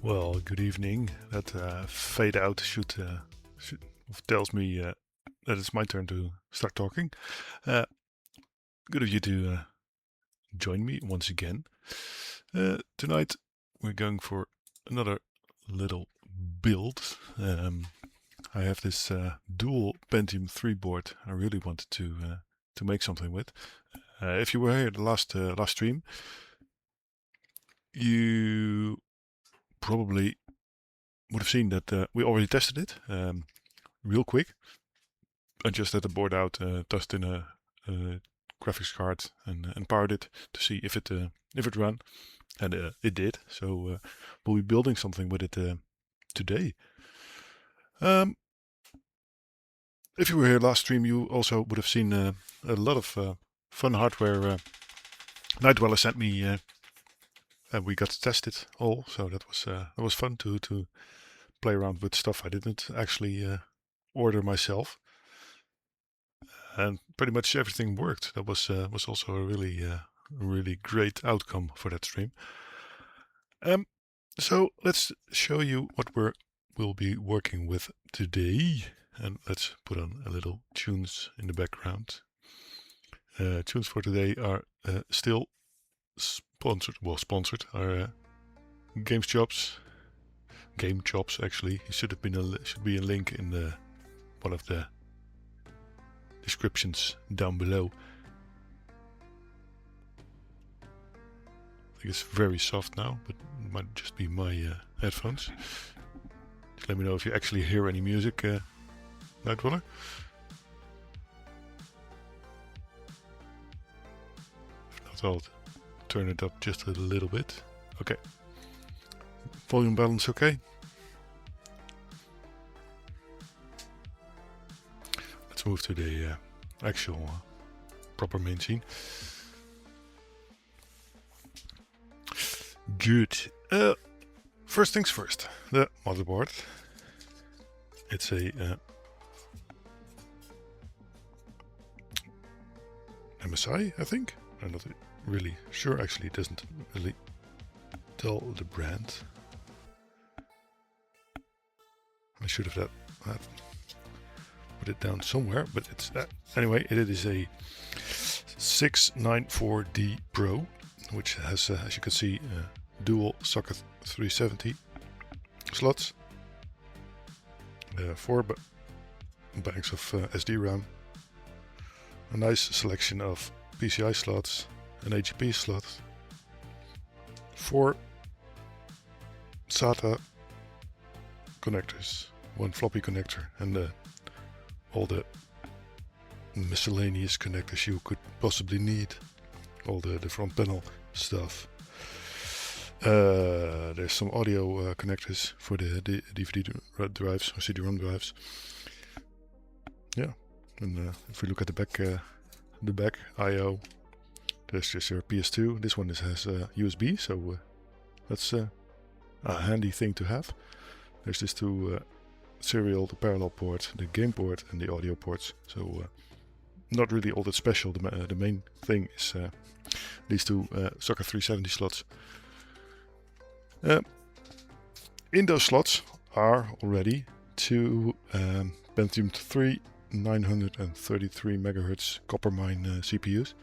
Well, good evening. That fade out tells me that it's my turn to start talking. Good of you to join me once again. Tonight we're going for another little build. I have this dual Pentium 3 board I really wanted to make something with. If you were here the last stream, you probably would have seen that we already tested it real quick. I just had the board out, tossed in a graphics card and powered it to see if it ran, and it did. So we'll be building something with it today. If you were here last stream, you also would have seen a lot of fun hardware Nightdweller sent me, and we got to test it all. So that was fun to play around with stuff I didn't actually order myself, and pretty much everything worked. That was also a really great outcome for that stream. So let's show you what we'll be working with today, and let's put on a little tunes in the background. Tunes for today are still sponsored. Are Game Chops actually. It should be a link in one of the descriptions down below. I think it's very soft now, but it might just be my headphones. Just let me know if you actually hear any music, Nightdweller. If not, I'll turn it up just a little bit. Okay. Volume balance okay. Let's move to the actual proper main scene. Good. First things first, the motherboard. It's a MSI, I think. I'm not really sure. Actually, it doesn't really tell the brand. I should have put it down somewhere, but it's anyway. It is a 694D Pro, which has, as you can see, dual socket 370 slots, 4 banks of SD RAM, a nice selection of PCI slots, an HEP slot, 4 SATA connectors, 1 floppy connector, and all the miscellaneous connectors you could possibly need, all the front panel stuff. There's some audio connectors for the DVD drives or CD-ROM drives. Yeah, and if we look at the back I/O, there's just your PS2. This one has USB, so that's a handy thing to have. There's these two serial, the parallel port, the game port, and the audio ports. So not really all that special. The main thing is these two socket 370 slots. In those slots are already two Pentium III 933 MHz Coppermine CPUs.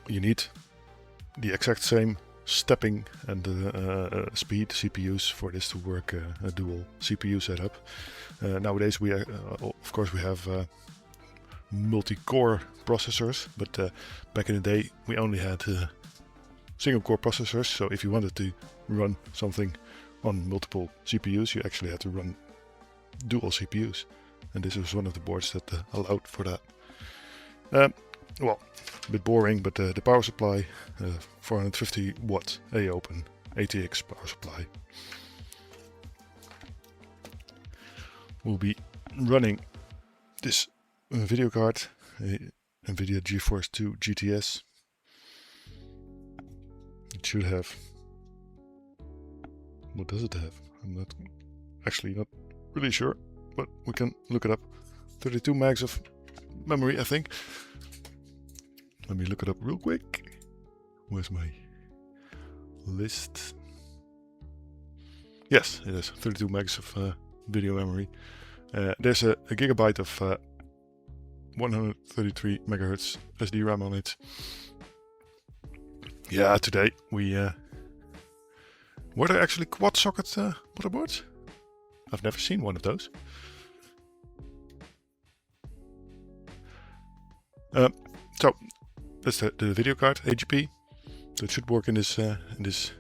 You need the exact same stepping and speed CPUs for this to work, a dual CPU setup. Nowadays we of course we have multi-core processors, but back in the day we only had single core processors. So if you wanted to run something on multiple CPUs, you actually had to run dual CPUs, and this was one of the boards that allowed for that. Well, a bit boring, but the power supply, 450 watt A-open ATX power supply. We'll be running this video card, a NVIDIA GeForce 2 GTS. It should have, what does it have? I'm not really sure, but we can look it up. 32 megs of memory, I think. Let me look it up real quick. Where's my list? Yes, it is 32 megs of video memory. There's a gigabyte of 133 megahertz SD RAM on it. Yeah, today we were there actually quad socket motherboards? I've never seen one of those. So that's the video card AGP. So it should work in this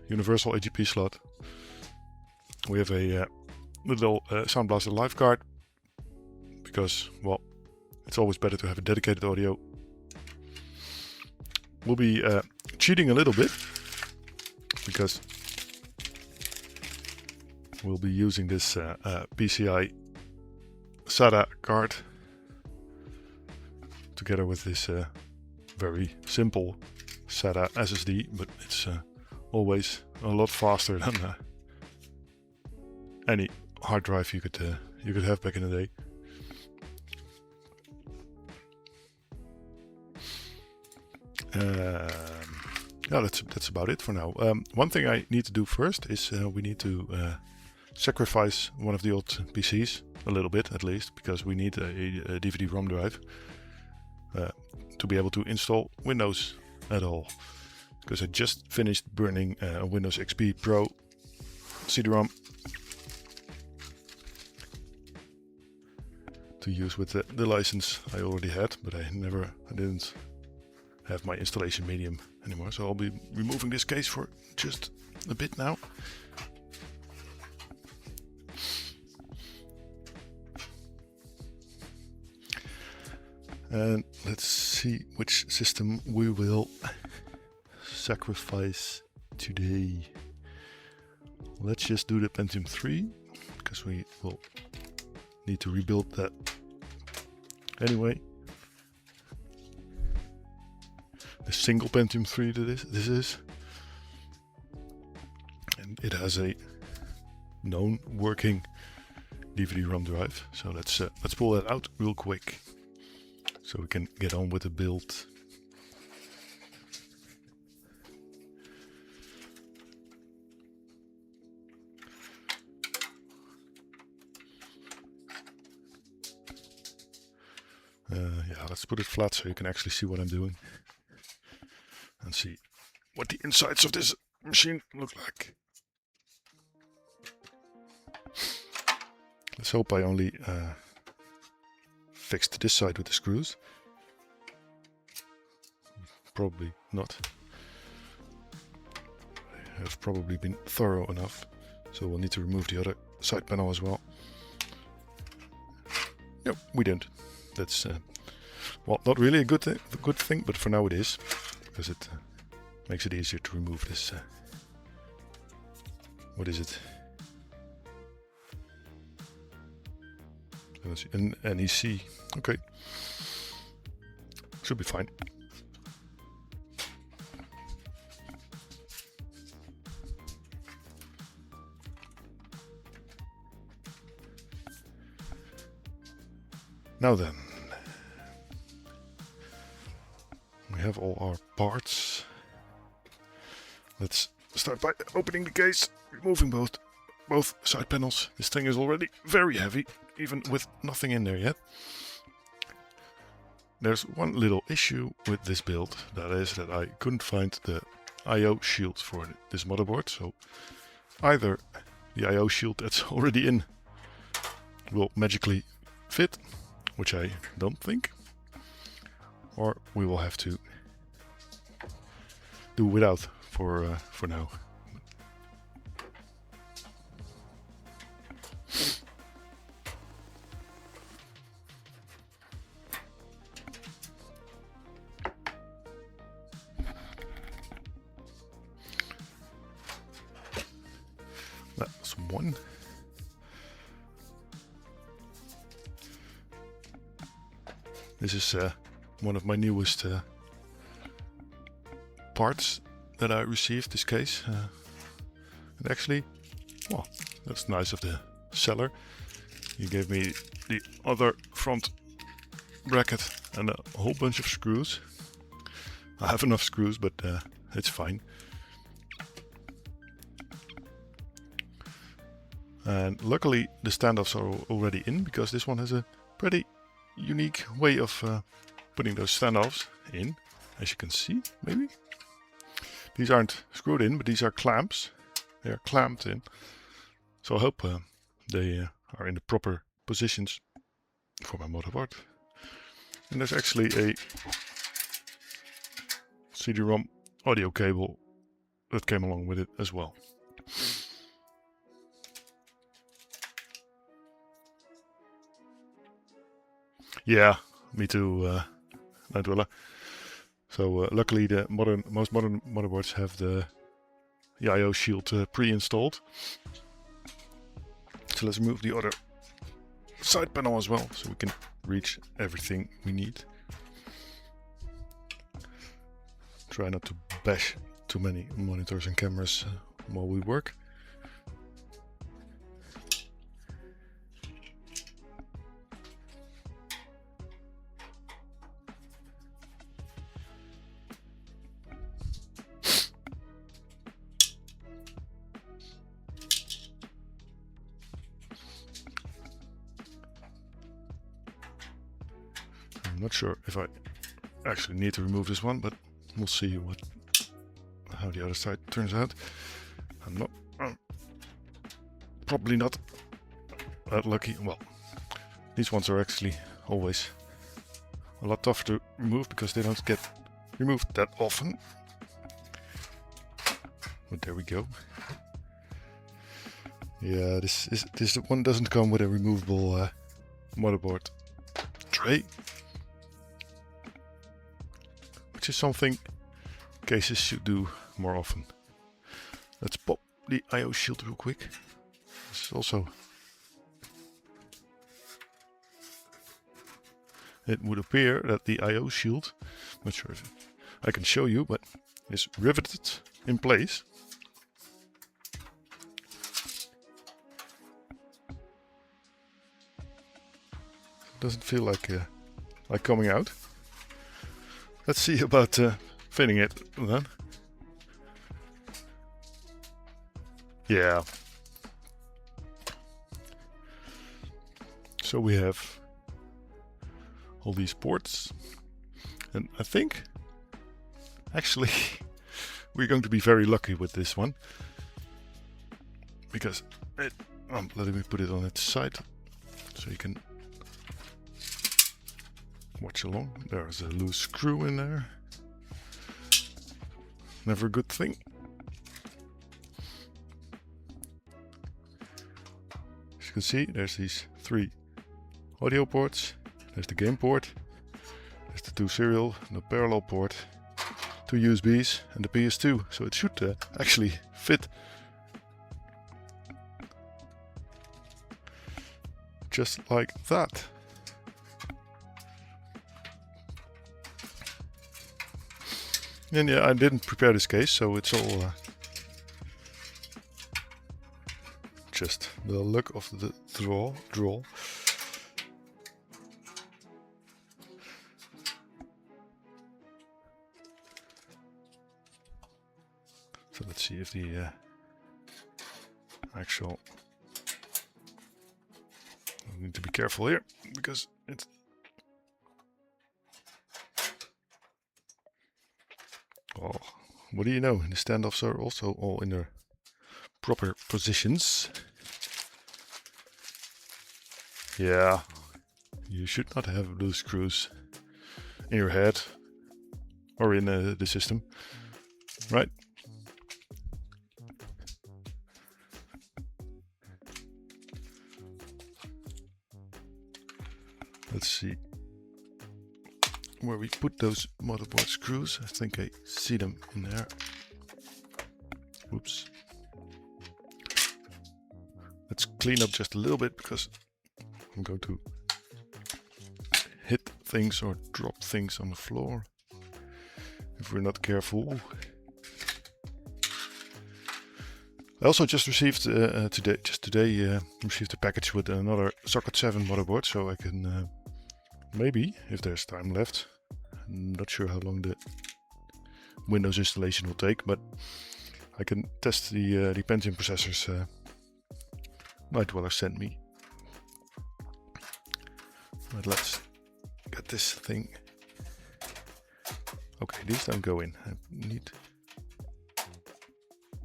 universal AGP slot. We have a little Sound Blaster Live card because, well, it's always better to have a dedicated audio. We'll be cheating a little bit because we'll be using this PCI SATA card together with this very simple SATA SSD, but it's always a lot faster than any hard drive you could have back in the day. Yeah, that's about it for now. One thing I need to do first is we need to sacrifice one of the old PCs a little bit, at least, because we need a DVD-ROM drive to be able to install Windows at all. Because I just finished burning a Windows XP Pro CD-ROM to use with the license I already had, but I didn't have my installation medium anymore, so I'll be removing this case for just a bit now. And let's see which system we will sacrifice today. Let's just do the Pentium 3 because we will need to rebuild that anyway. The single Pentium 3 this is, and it has a known working DVD-ROM drive. So let's pull that out real quick so we can get on with the build. Yeah, let's put it flat so you can actually see what I'm doing and see what the insides of this machine look like. Let's hope I only fixed this side with the screws. Probably not. I have probably been thorough enough, so we'll need to remove the other side panel as well. No, we don't. That's well, not really a good thing, but for now it is, because it makes it easier to remove this. What is it? An NEC. Okay, should be fine. Now then, we have all our parts. Let's start by opening the case, removing both side panels. This thing is already very heavy, even with nothing in there yet. There's one little issue with this build, that is that I couldn't find the I/O shield for this motherboard, so either the I/O shield that's already in will magically fit, which I don't think, or we will have to do without for now. That's one. This is one of my newest parts that I received, this case. And actually, well, that's nice of the seller. He gave me the other front bracket and a whole bunch of screws. I have enough screws, but it's fine. And luckily the standoffs are already in, because this one has a pretty unique way of putting those standoffs in, as you can see, maybe. These aren't screwed in, but these are clamps. They are clamped in. So I hope they are in the proper positions for my motherboard. And there's actually a CD-ROM audio cable that came along with it as well. Yeah, me too, Nightwilla. So luckily the most modern motherboards have the I/O shield pre-installed. So let's remove the other side panel as well, so we can reach everything we need. Try not to bash too many monitors and cameras while we work. I'm not sure if I actually need to remove this one, but we'll see how the other side turns out. I'm probably not that lucky. Well, these ones are actually always a lot tougher to remove because they don't get removed that often. But there we go. Yeah, this one doesn't come with a removable motherboard tray, which is something cases should do more often. Let's pop the I/O shield real quick. This is also, it would appear that the I/O shield, not sure if I can show you, but is riveted in place. Doesn't feel like coming out. Let's see about fitting it then. Yeah. So we have all these ports, and I think actually we're going to be very lucky with this one, because let me put it on its side so you can watch along. There's a loose screw in there. Never a good thing. As you can see, there's these 3 audio ports. There's the game port. There's the 2 serial, the parallel port, 2 USBs, and the PS2. So it should actually fit. Just like that. And yeah, I didn't prepare this case, so it's all just the luck of the draw. So let's see if the actual, I need to be careful here because it's, oh, what do you know? The standoffs are also all in their proper positions. Yeah, you should not have loose screws in your head or in the system, right? Let's see where we put those motherboard screws. I think I see them in there. Oops. Let's clean up just a little bit because I'm going to hit things or drop things on the floor if we're not careful. I also just received today received a package with another Socket 7 motherboard, so I can maybe, if there's time left, I'm not sure how long the Windows installation will take, but I can test the Pentium processors Night Dweller sent me. But let's get this thing. Okay, these don't go in. I need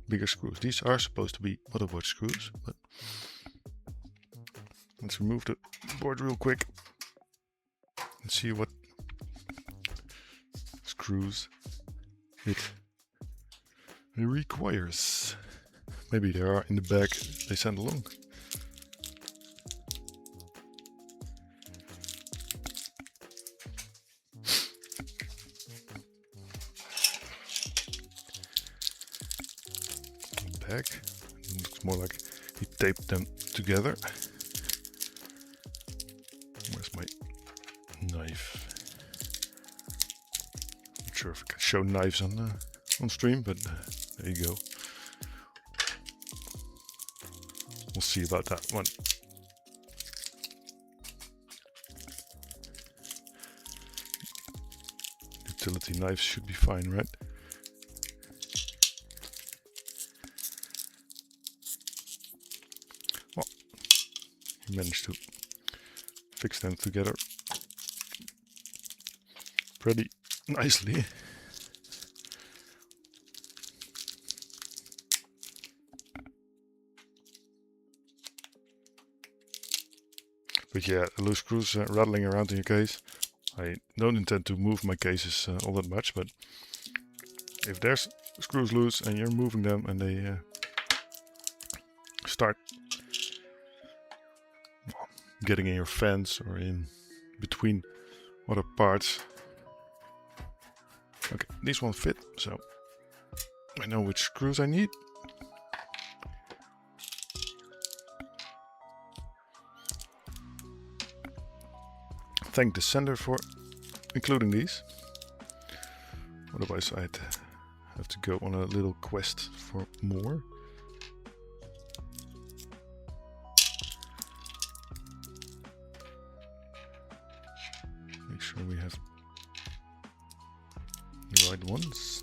bigger screws. These are supposed to be motherboard screws, but let's remove the board real quick and see what screws it requires. Maybe they are in the bag they sent along. Bag. It looks more like he taped them together. Where's my knife? Not sure if I can show knives on stream, but there you go. We'll see about that one. Utility knives should be fine, right? Well, he managed to fix them together pretty nicely. But yeah, loose screws rattling around in your case. I don't intend to move my cases all that much, but if there's screws loose and you're moving them and they start getting in your fans or in between other parts. Okay, these won't fit, so I know which screws I need. Thank the sender for including these. Otherwise I'd have to go on a little quest for more. Make sure we have the right ones.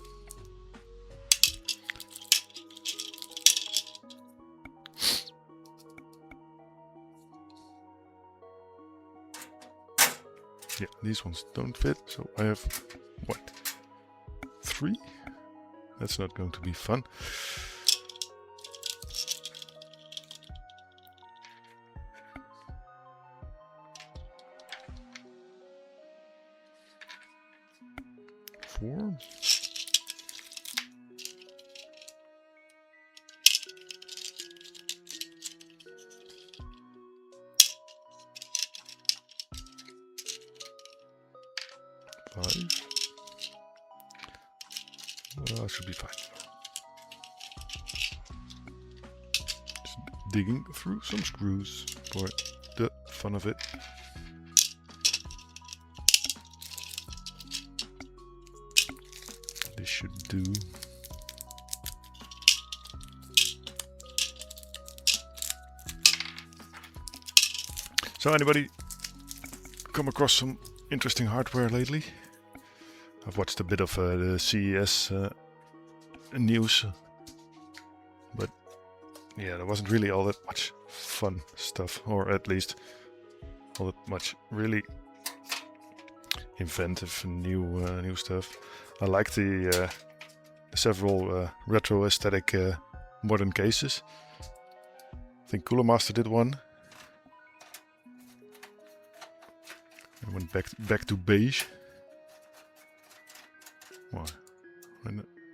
Yeah, these ones don't fit, so I have, what, 3? That's not going to be fun. Four. Five. Well, should be fine. Just digging through some screws for the fun of it. This should do. So anybody come across some interesting hardware lately? I've watched a bit of the CES news, but yeah, there wasn't really all that much fun stuff, or at least all that much really inventive and new stuff. I like the several retro aesthetic modern cases. I think Cooler Master did one. I went back to beige. Why?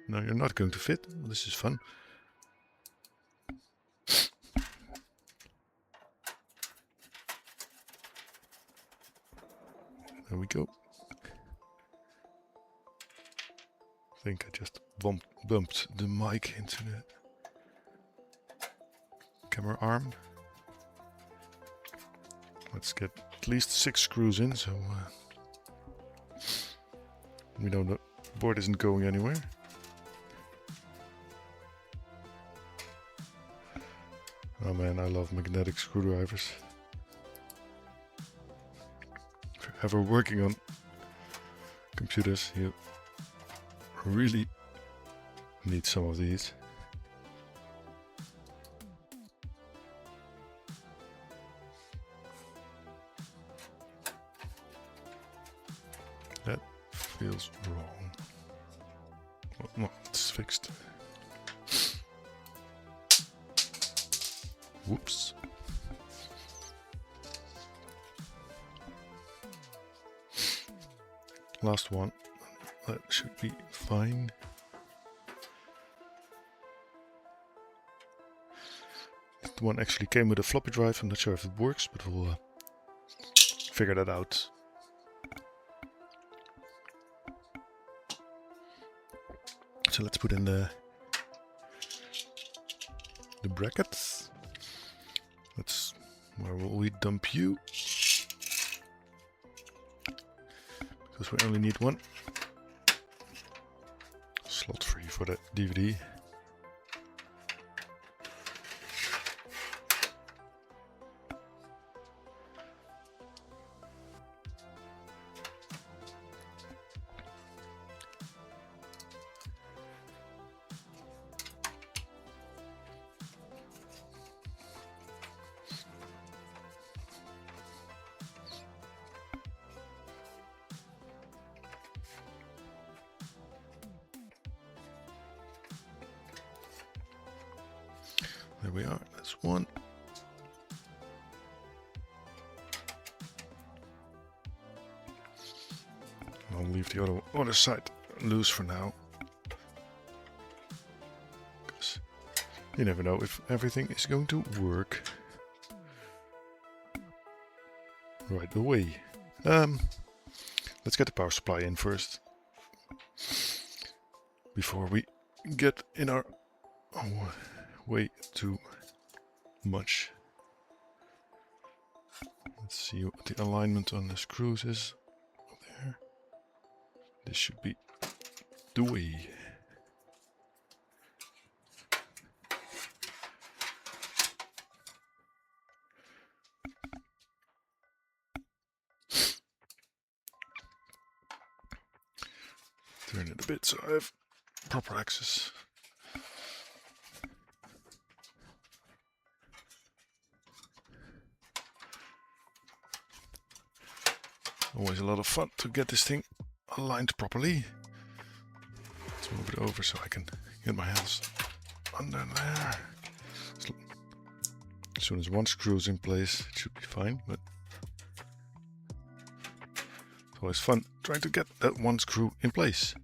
No, you're not going to fit. Well, this is fun. There we go. I think I just bumped the mic into the camera arm. Let's get at least 6 screws in, so we know the board isn't going anywhere. Oh man, I love magnetic screwdrivers. If you're ever working on computers, you really need some of these. feels wrong. Well, no, it's fixed. Whoops. Last one. That should be fine. The one actually came with a floppy drive. I'm not sure if it works, but we'll figure that out. So let's put in the brackets. That's where will we dump you? Because we only need one slot free for the DVD. There we are, that's one. I'll leave the other side loose for now. Because you never know if everything is going to work right away. Let's get the power supply in first. Before we get in our way too much. Let's see what the alignment on the screws is. There. This should be the way. Turn it a bit so I have proper access. Always a lot of fun to get this thing aligned properly. Let's move it over so I can get my hands under there. As soon as one screw is in place, it should be fine, but it's always fun trying to get that one screw in place.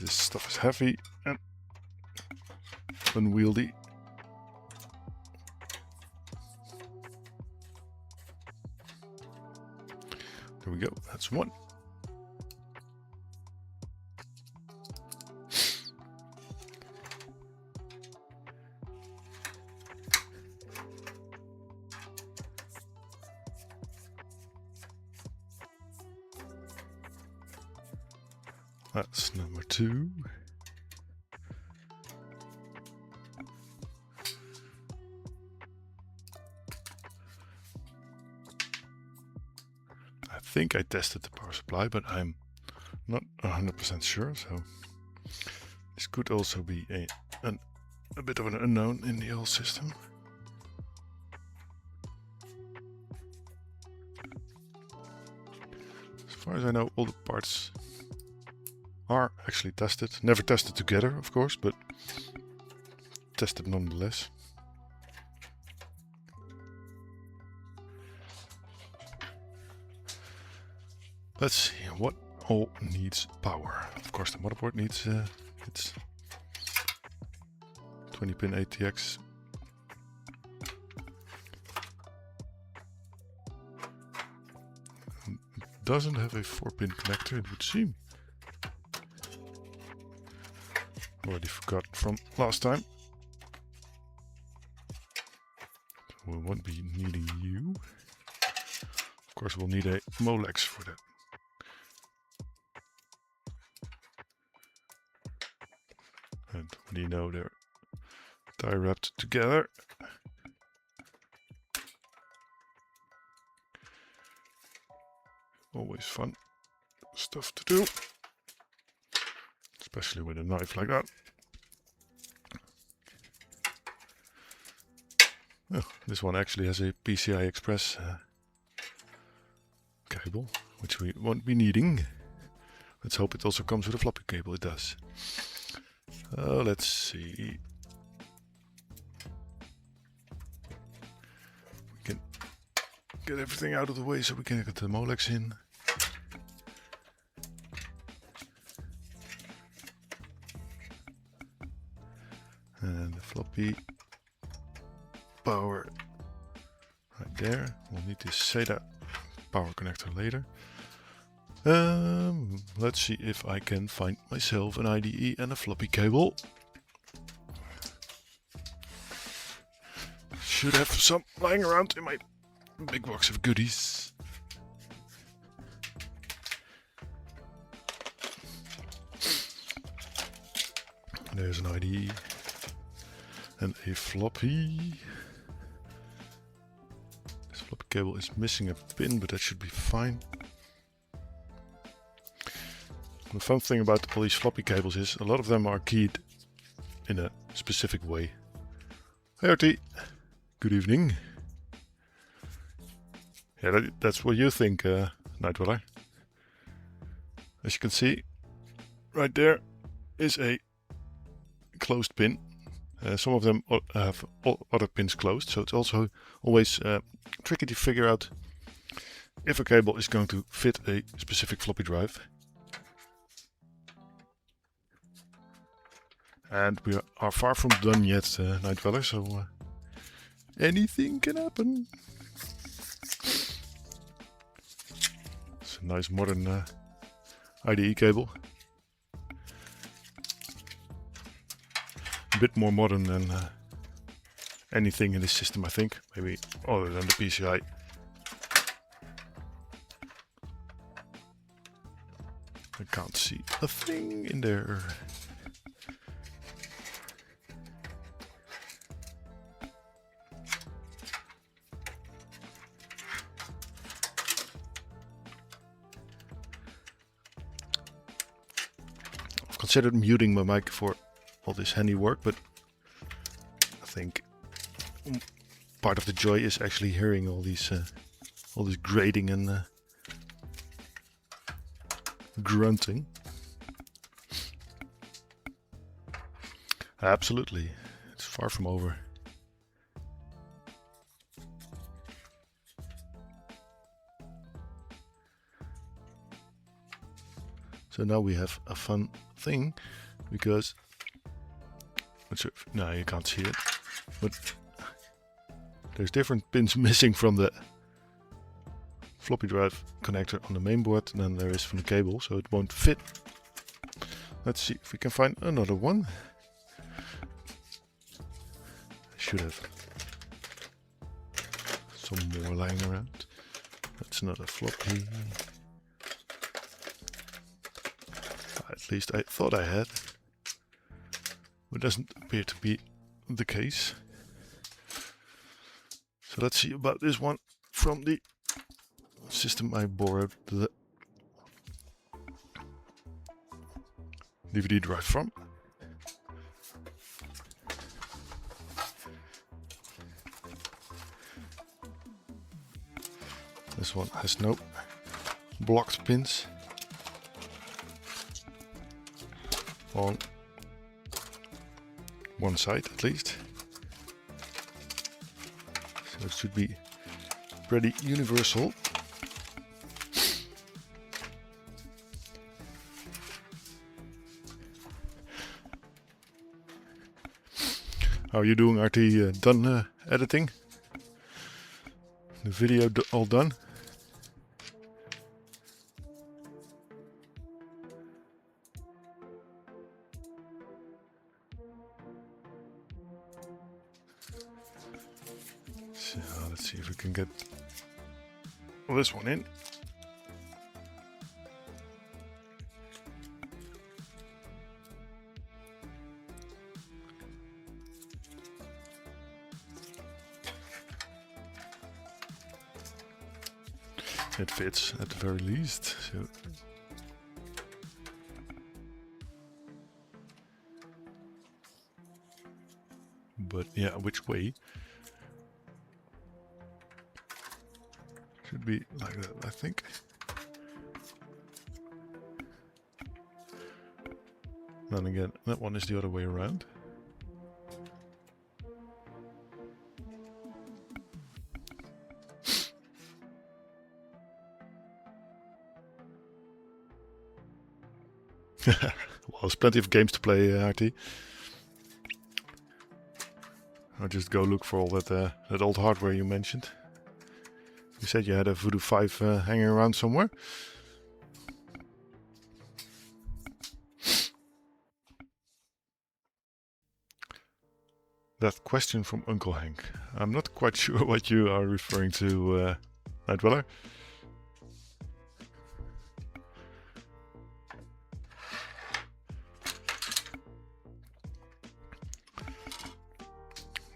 This stuff is heavy and unwieldy. There we go, that's one. That's number two. I think I tested the power supply, but I'm not 100% sure, so this could also be a bit of an unknown in the whole system. As far as I know, all the parts are actually tested. Never tested together, of course, but tested nonetheless. Let's see what all needs power. Of course, the motherboard needs its 20-pin ATX. It doesn't have a 4-pin connector, it would seem. Already forgot from last time. We won't be needing you. Of course, we'll need a Molex for that. And what do you know, they're tie wrapped together. Always fun stuff to do, especially with a knife like that. Oh, this one actually has a PCI Express. Okay, cable, which we won't be needing. Let's hope it also comes with a floppy cable. It does. Let's see. We can get everything out of the way so we can get the molex in. And the floppy power right there. We'll need this SATA power connector later. Let's see if I can find myself an IDE and a floppy cable. Should have some lying around in my big box of goodies. There's an IDE and a floppy. This floppy cable is missing a pin, but that should be fine. The fun thing about all these floppy cables is a lot of them are keyed in a specific way. Hey RT, good evening. Yeah, that's what you think, Night Dweller. As you can see, right there is a closed pin. Some of them have other pins closed, so it's also always tricky to figure out if a cable is going to fit a specific floppy drive. And we are far from done yet, Night Dweller, so anything can happen. It's a nice modern IDE cable. A bit more modern than anything in this system, I think. Maybe other than the PCI. I can't see a thing in there. Considered muting my mic for all this handiwork, but I think part of the joy is actually hearing all this grating and grunting. Absolutely, it's far from over. So now we have a fun thing, because no, you can't see it, but there's different pins missing from the floppy drive connector on the main board than there is from the cable, so it won't fit. Let's see if we can find another one. I should have some more lying around. That's not a floppy. At least I thought I had, but doesn't appear to be the case. So let's see about this one from the system I borrowed the DVD drive from. This one has no blocked pins on one side at least, so it should be pretty universal. How are you doing, RT? Done editing? The video all done? So let's see if we can get this one in. It fits at the very least. So but yeah, which way? Should be like that, I think. Then again, that one is the other way around. Well, there's plenty of games to play, RT. I'll just go look for all that old hardware you mentioned. You said you had a Voodoo 5 hanging around somewhere. That question from Uncle Hank. I'm not quite sure what you are referring to, Night Dweller.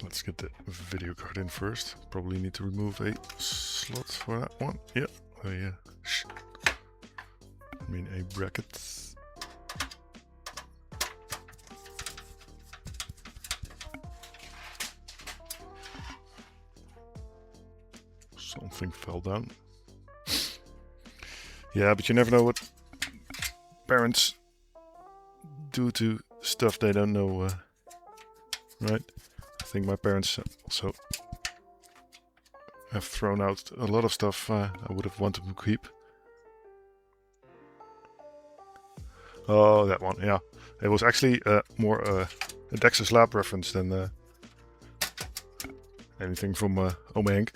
Let's get the video card in first. Probably need to remove a slot for that one. Yeah, I mean a bracket. Something fell down. Yeah, but you never know what parents do to stuff they don't know, right? I think my parents also have thrown out a lot of stuff I would have wanted to keep. Oh, that one, yeah. It was actually more a Dexter's Lab reference than anything from Ome Henk.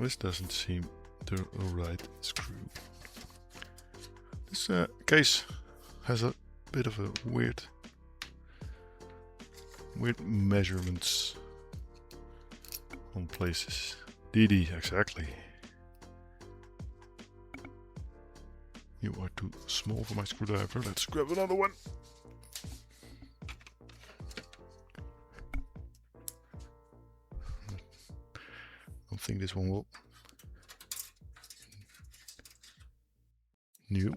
This doesn't seem the right screw. This case has a bit of a weird measurements on places. DD, exactly. You are too small for my screwdriver. Let's grab another one. I think this one will. New.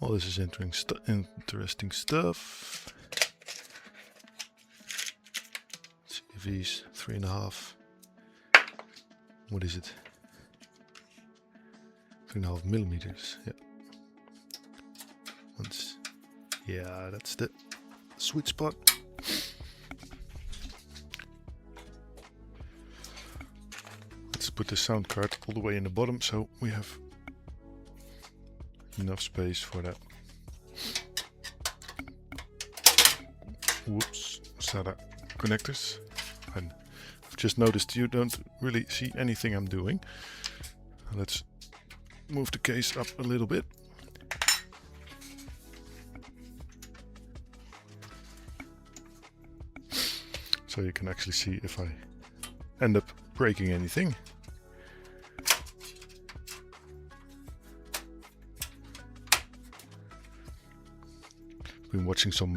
Oh, this is interesting stuff. CVs 3.5. What is it? 3.5 millimeters. Yeah. Yeah, that's the sweet spot. Let's put the sound card all the way in the bottom so we have enough space for that. Whoops, SATA connectors. And I've just noticed you don't really see anything I'm doing. Let's move the case up a little bit. So you can actually see if I end up breaking anything. Been watching some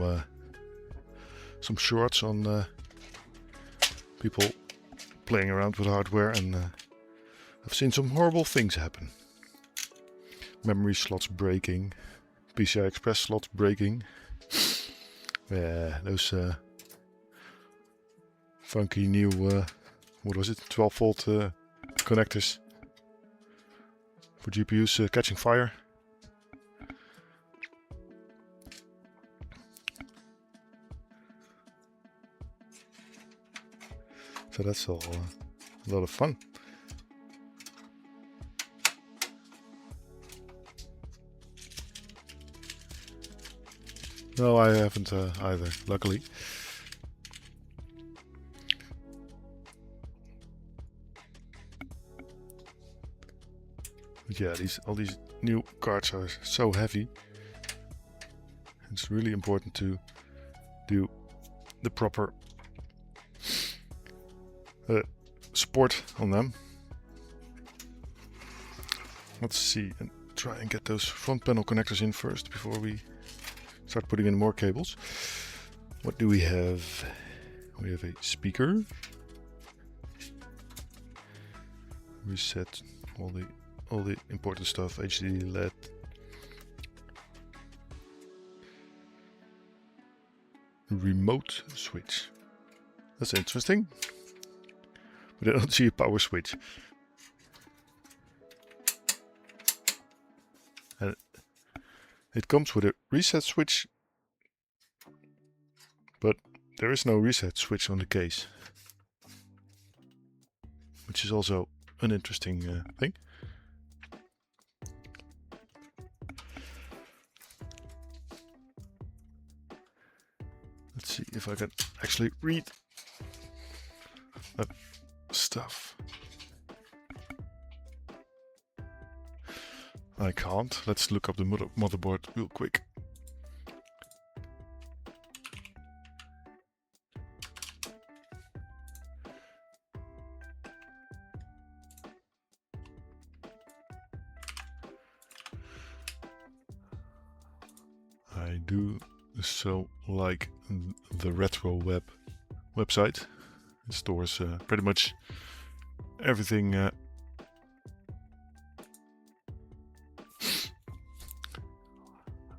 shorts on people playing around with hardware, and I've seen some horrible things happen. Memory slots breaking, PCI Express slots breaking. Yeah, those funky new what was it? 12-volt connectors for GPUs catching fire. So that's all a lot of fun. No, I haven't either, luckily. But yeah, all these new cards are so heavy. It's really important to do the proper support on them. Let's see and try and get those front panel connectors in first before we start putting in more cables. What do we have? We have a speaker. reset all the important stuff. HDD LED. Remote switch. That's interesting. But I don't see a power switch. And it comes with a reset switch, but there is no reset switch on the case, which is also an interesting thing. Let's see if I can actually read that stuff. I can't. Let's look up the motherboard real quick. I do so like the retro website. It stores pretty much everything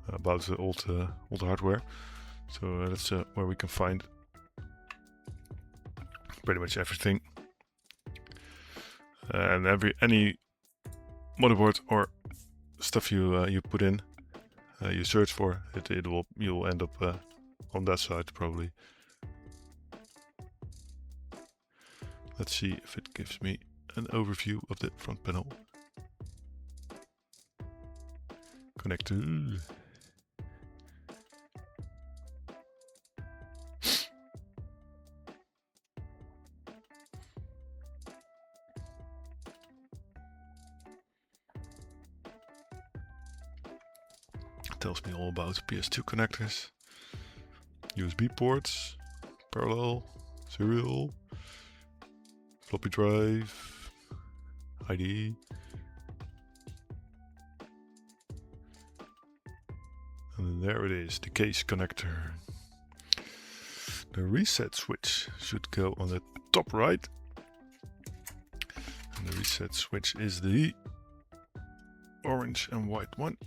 about the old hardware. So that's where we can find pretty much everything, and any motherboard or stuff you put in, you search for it, you'll end up on that site probably. Let's see if it gives me an overview of the front panel. Connector. Tells me all about PS2 connectors, USB ports, parallel, serial, floppy drive, IDE, and there it is, the case connector. The reset switch should go on the top right, and the reset switch is the orange and white one.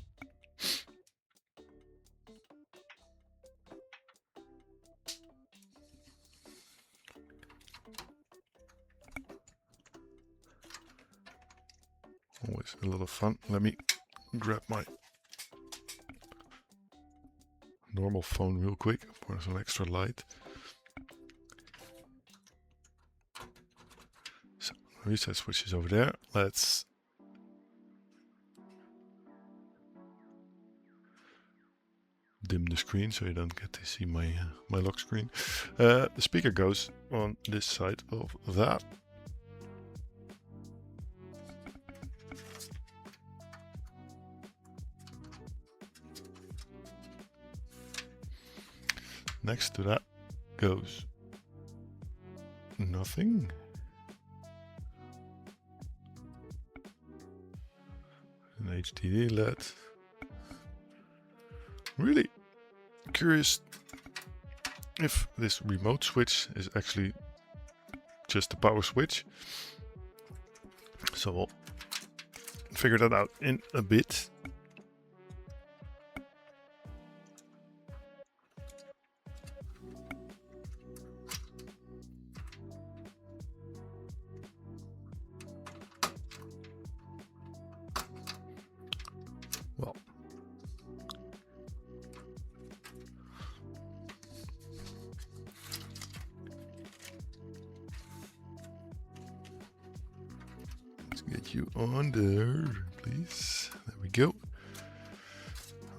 Always a lot of fun. Let me grab my normal phone real quick for some extra light. So, reset switch is over there. Let's dim the screen so you don't get to see my lock screen. The speaker goes on this side of that. Next to that goes nothing. An HDD LED. Really curious if this remote switch is actually just a power switch. So we'll figure that out in a bit. Well, let's get you on there, please. There we go.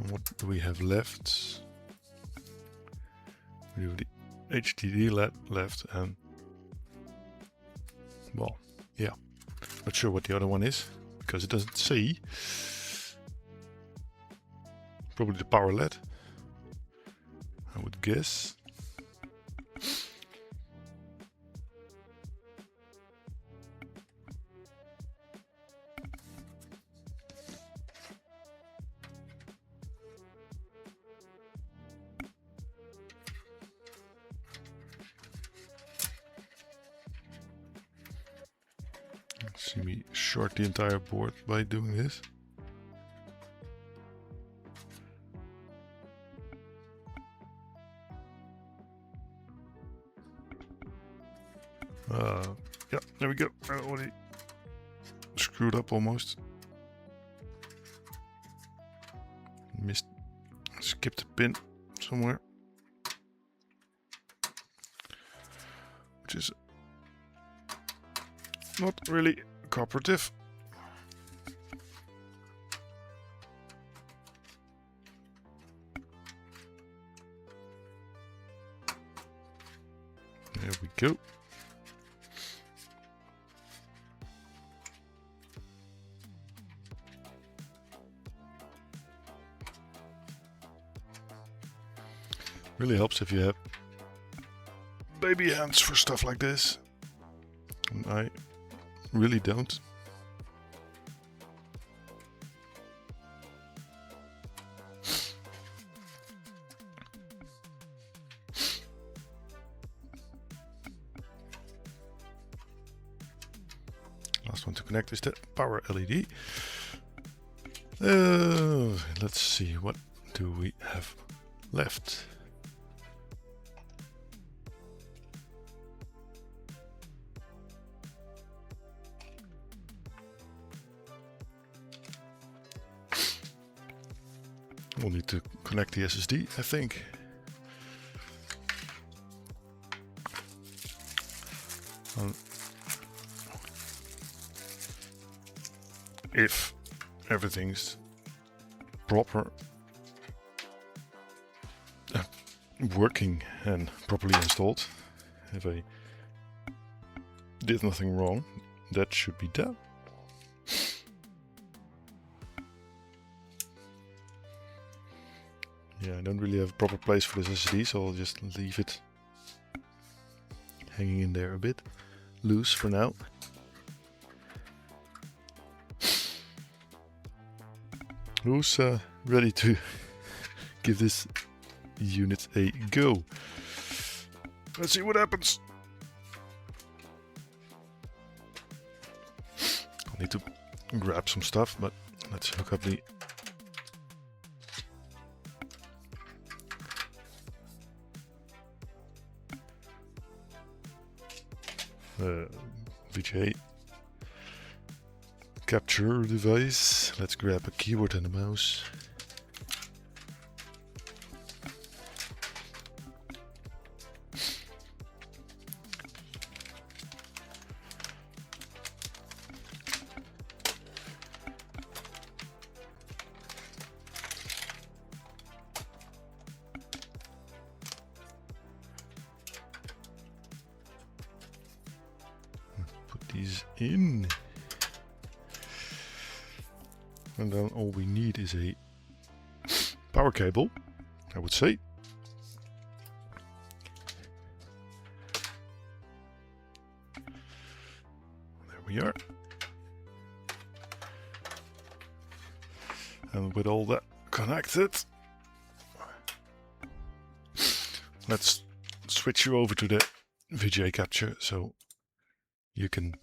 And what do we have left? We have the HDD LED left, and well, yeah, not sure what the other one is because it doesn't say. Probably the power LED, I would guess. Let's See me short the entire board by doing this. Yeah, there we go. I already screwed up almost. Skipped a pin somewhere, which is not really cooperative. There we go. Really helps if you have baby hands for stuff like this. And I really don't. Last one to connect is the power LED. Let's see, what do we have left? We'll need to connect the SSD, I think. If everything's proper, working and properly installed, if I did nothing wrong, that should be done. Yeah, I don't really have a proper place for this SSD, so I'll just leave it hanging in there a bit loose for now. Who's ready to give this unit a go? Let's see what happens. I need to grab some stuff, but let's hook up the VGA capture device. Let's grab a keyboard and a mouse. Put these in. And then all we need is a power cable, I would say. There we are. And with all that connected, let's switch you over to the VGA capture so you can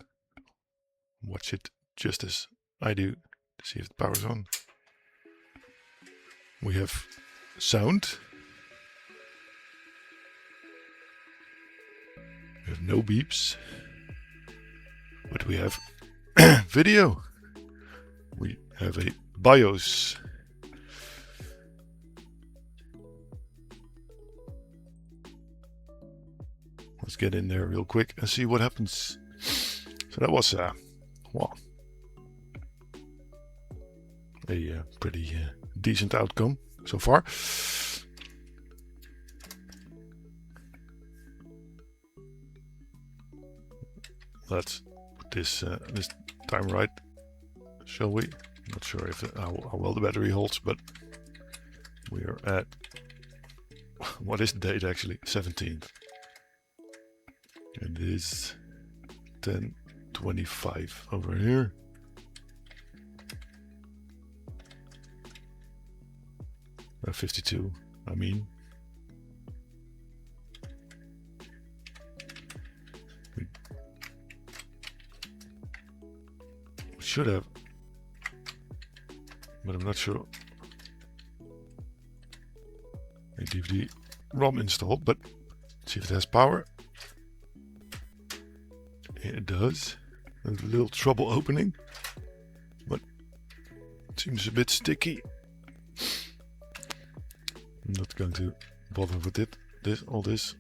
watch it just as I do. See if the power's on. We have sound. We have no beeps. But we have video. We have a BIOS. Let's get in there real quick and see what happens. So that was well, a pretty decent outcome so far. Let's put this this time right, shall we? Not sure if how well the battery holds, but we are at, what is the date actually? 17th. And it is 10:25 over here. 52, I mean. should have, but I'm not sure, a DVD ROM installed, but let's see if it has power. Yeah, it does. A little trouble opening, but it seems a bit sticky. I'm not going to bother with it. All this.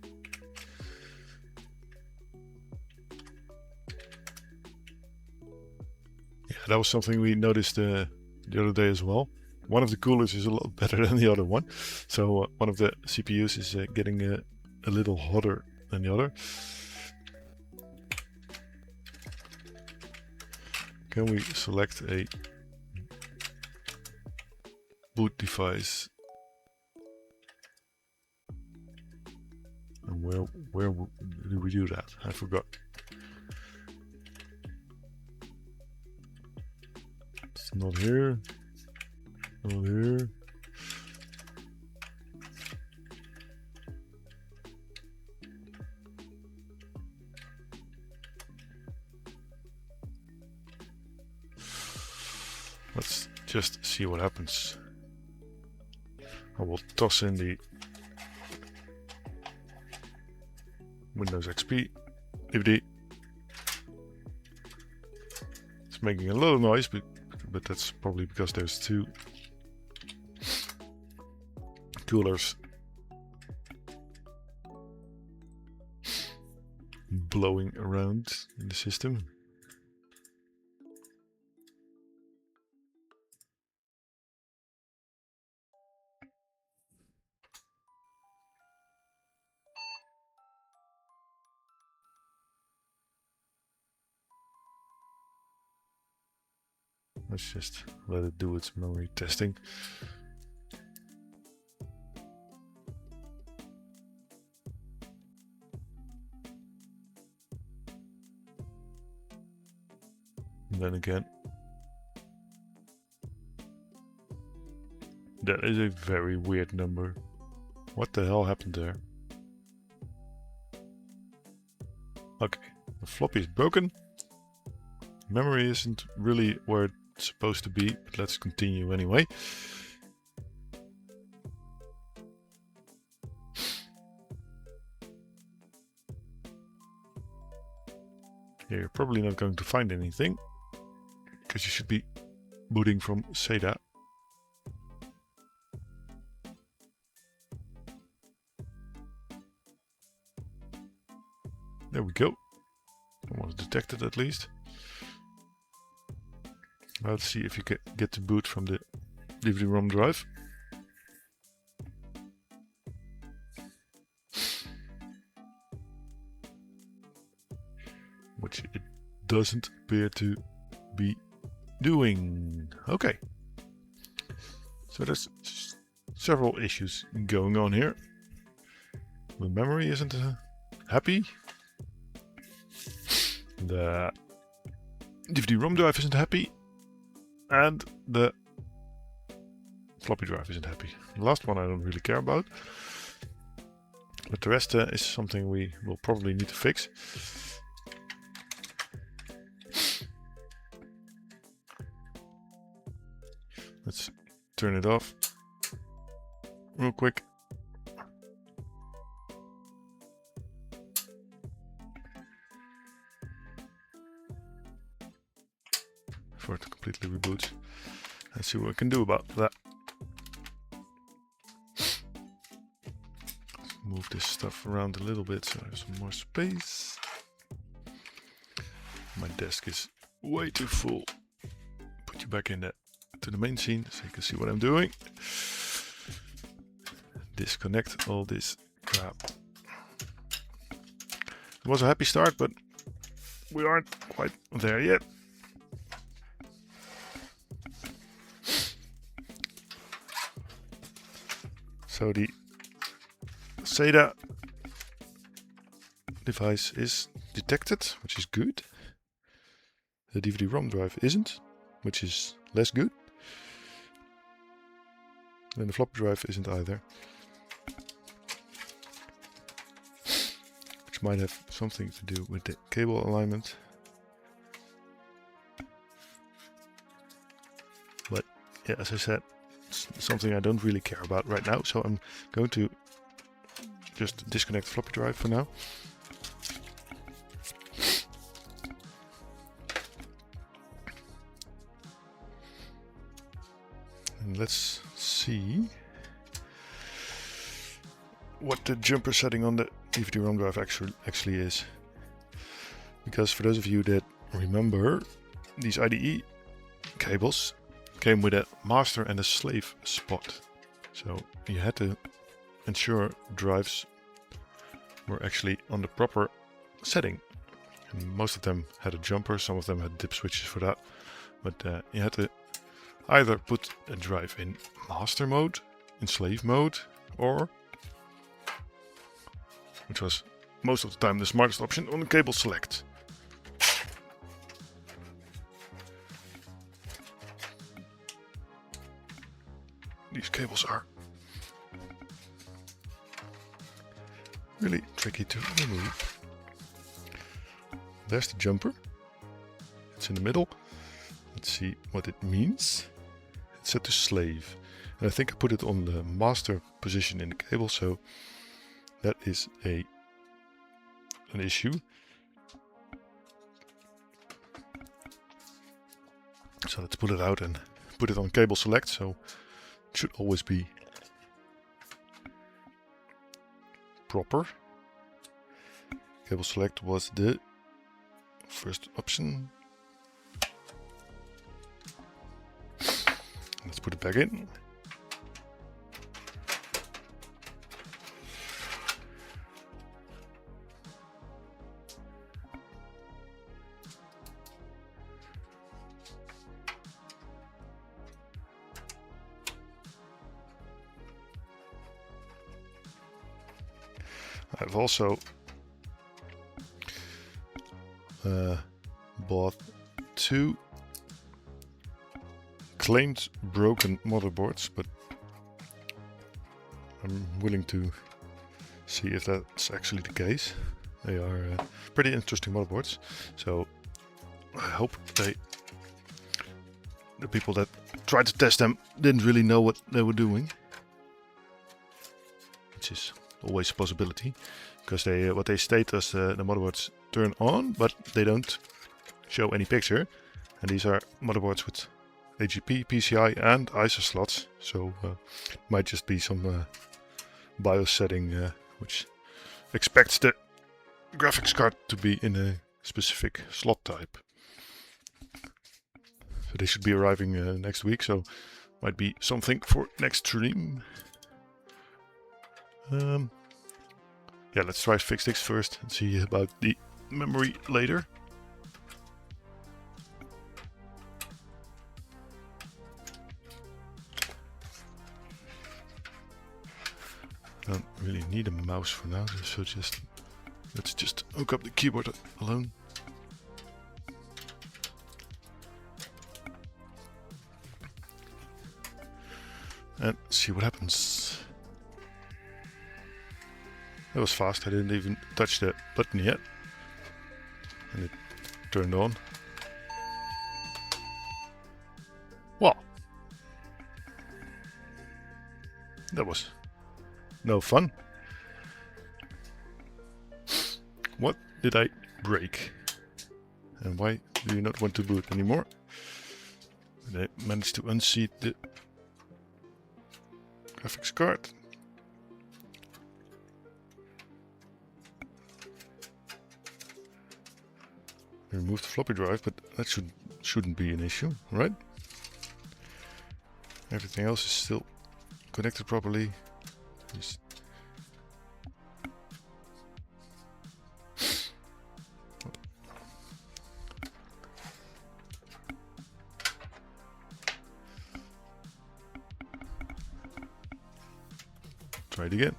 Yeah, that was something we noticed the other day as well. One of the coolers is a lot better than the other one, so one of the CPUs is getting a little hotter than the other. Can we select a boot device? And where do we do that? I forgot. It's not here. Not here. Let's just see what happens. I will toss in the Windows XP DVD. It's making a lot of noise, but that's probably because there's two coolers blowing around in the system. Let's just let it do its memory testing. And then again, that is a very weird number. What the hell happened there? Okay, the floppy is broken. Memory isn't really where it's supposed to be, but let's continue anyway. Here you're probably not going to find anything, because you should be booting from SATA. There we go. Almost detected at least. Let's see if you can get the boot from the DVD-ROM drive. Which it doesn't appear to be doing. Okay. So there's several issues going on here. The memory isn't happy. The DVD-ROM drive isn't happy. And the floppy drive isn't happy. The last one I don't really care about. But the rest is something we will probably need to fix. Let's turn it off real quick. For it to completely reboot. Let's see what we can do about that. Let's move this stuff around a little bit so I have some more space. My desk is way too full. Put you back in to the main scene so you can see what I'm doing. Disconnect all this crap. It was a happy start, but we aren't quite there yet. So the SATA device is detected, which is good. The DVD-ROM drive isn't, which is less good. And the floppy drive isn't either. Which might have something to do with the cable alignment. yeah, as I said, it's something I don't really care about right now, so I'm going to just disconnect the floppy drive for now. And let's see what the jumper setting on the DVD-ROM drive actually is. Because for those of you that remember, these IDE cables came with a master and a slave spot. So you had to ensure drives were actually on the proper setting. And most of them had a jumper, some of them had dip switches for that. But you had to either put a drive in master mode, in slave mode, or, which was most of the time the smartest option, on cable select. These cables are really tricky to remove. There's the jumper. It's in the middle. Let's see what it means. It's set to slave. And I think I put it on the master position in the cable, so that is an issue. So let's pull it out and put it on cable select, so it should always be proper. Cable select was the first option. Let's put it back in. I've also bought 2 claimed broken motherboards, but I'm willing to see if that's actually the case. They are pretty interesting motherboards, so I hope the people that tried to test them didn't really know what they were doing, which is always a possibility, because what they state is the motherboards turn on, but they don't show any picture. And these are motherboards with AGP, PCI and ISA slots, so might just be some BIOS setting which expects the graphics card to be in a specific slot type. So they should be arriving next week, so might be something for next stream. Yeah, let's try fix this first and see about the memory later. Don't really need a mouse for now, so let's just hook up the keyboard alone. And see what happens. That was fast, I didn't even touch the button yet. And it turned on. Well, that was no fun. What did I break? And why do you not want to boot anymore? Did I manage to unseat the graphics card? Remove the floppy drive, but that shouldn't be an issue, right? Everything else is still connected properly. Just try it again.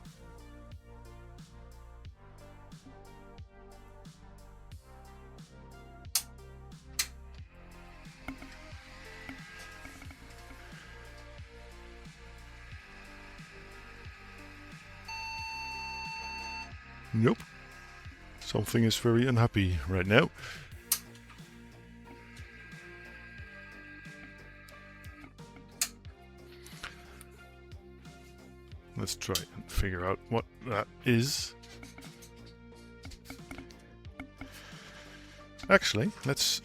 Nope. Something is very unhappy right now. Let's try and figure out what that is. Actually, let's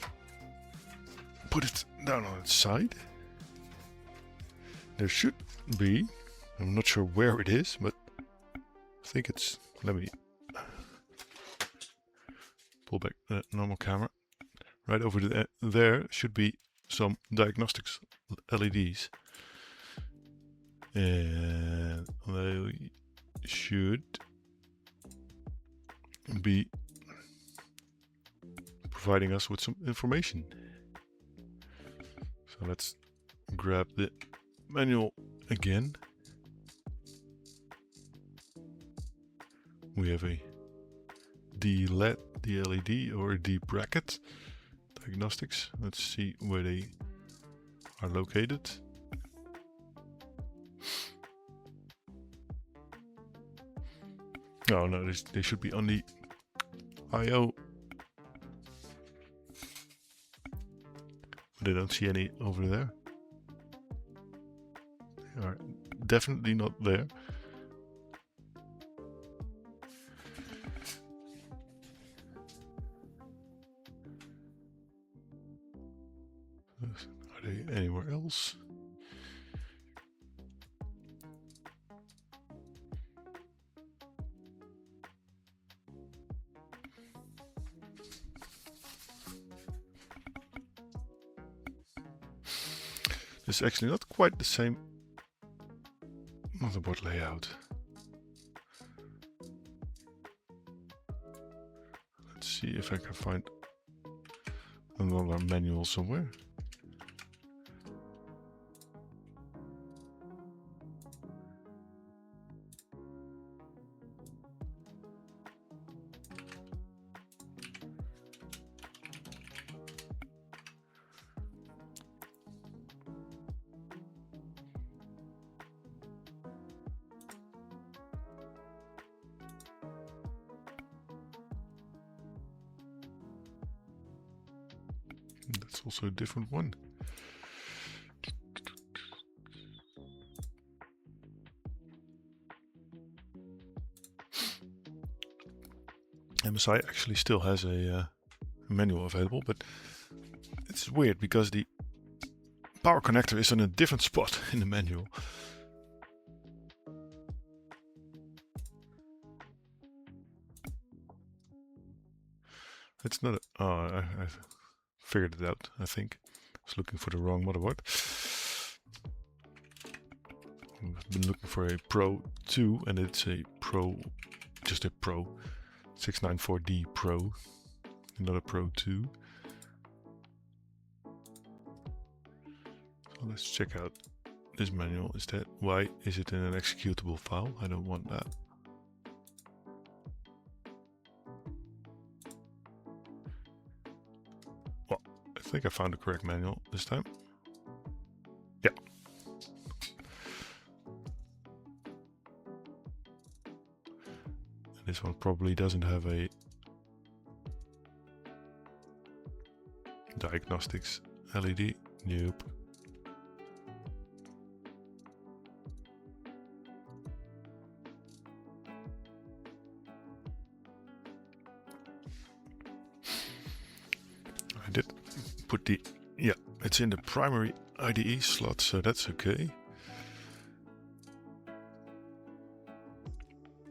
put it down on its side. There should be, I'm not sure where it is, but I think it's, let me pull back the normal camera. Right over there should be some diagnostics LEDs. And they should be providing us with some information. So let's grab the manual again. We have a D-LED, D-LED or D bracket diagnostics. Let's see where they are located. Oh no, they should be on the I/O. But I don't see any over there. They are definitely not there. Are they anywhere else? It's actually not quite the same motherboard layout. Let's see if I can find another manual somewhere. That's also a different one. MSI actually still has a manual available, but it's weird because the power connector is in a different spot in the manual. It's not a, oh, I figured it out, I think. I was looking for the wrong motherboard. I've been looking for a Pro 2 and it's a Pro, just a Pro 694D Pro, not a Pro 2. So let's check out this manual instead. Why is it in an executable file? I don't want that. Well, I think I found the correct manual this time. Yeah. And this one probably doesn't have a diagnostics LED. Nope. I did put the, yeah, it's in the primary IDE slot, so that's okay.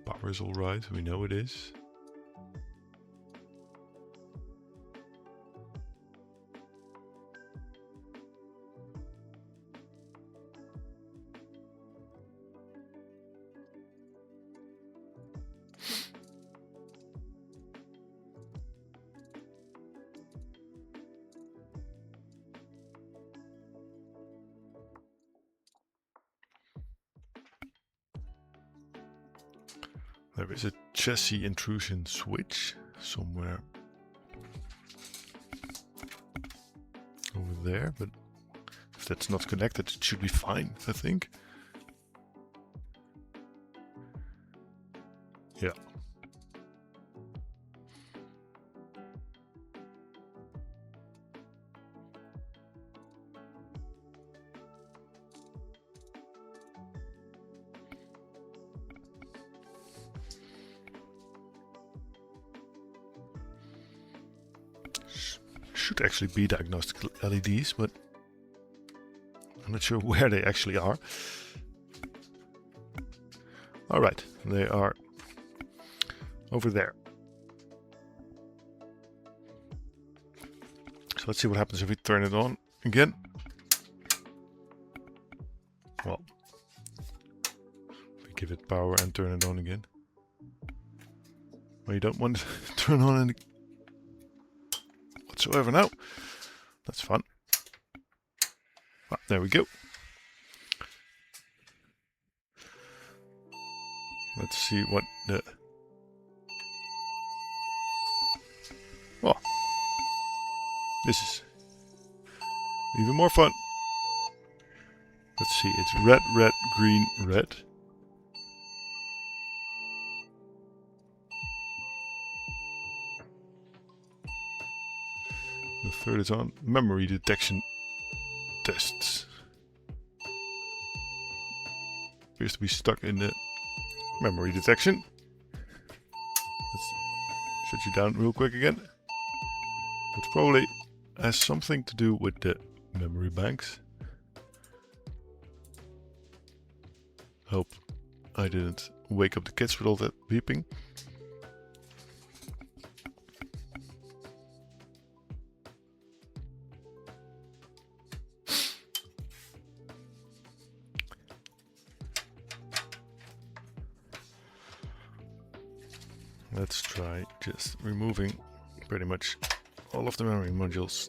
Power is all right, we know it is. There is a chassis intrusion switch somewhere over there, but if that's not connected, it should be fine, I think. Yeah. should actually be diagnostic LEDs, but I'm not sure where they actually are. Alright, they are over there. So let's see what happens if we turn it on again. Well, if we give it power and turn it on again. Well, you don't want to turn on any whatsoever now. That's fun. Ah, there we go. Let's see what the... Oh, this is even more fun. Let's see, it's red, red, green, red. The third is on. Memory detection tests. Appears to be stuck in the memory detection. Let's shut you down real quick again. It probably has something to do with the memory banks. Hope I didn't wake up the kids with all that beeping. Let's try just removing pretty much all of the memory modules.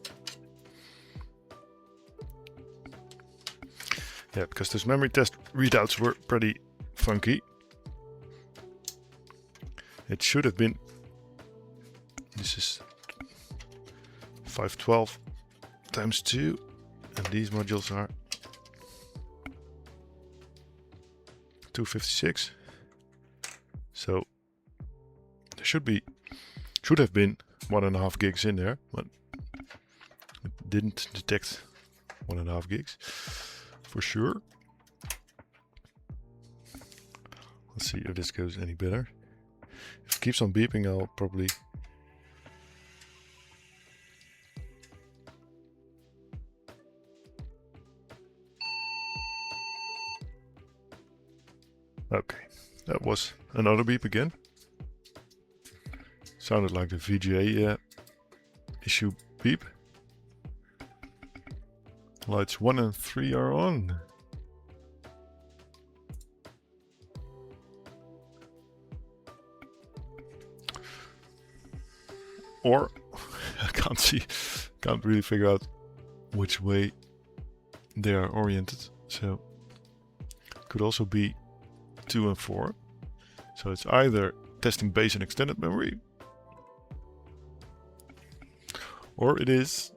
Yeah, because those memory test readouts were pretty funky. It should have been, this is 512 times 2, and these modules are 256. So there should have been 1.5 gigs in there, but it didn't detect 1.5 gigs for sure. Let's see if this goes any better. If it keeps on beeping, I'll probably okay, that was another beep again. Sounded like the VGA issue beep. Lights 1 and 3 are on. Or I can't really figure out which way they are oriented. So could also be 2 and 4. So it's either testing base and extended memory, or it is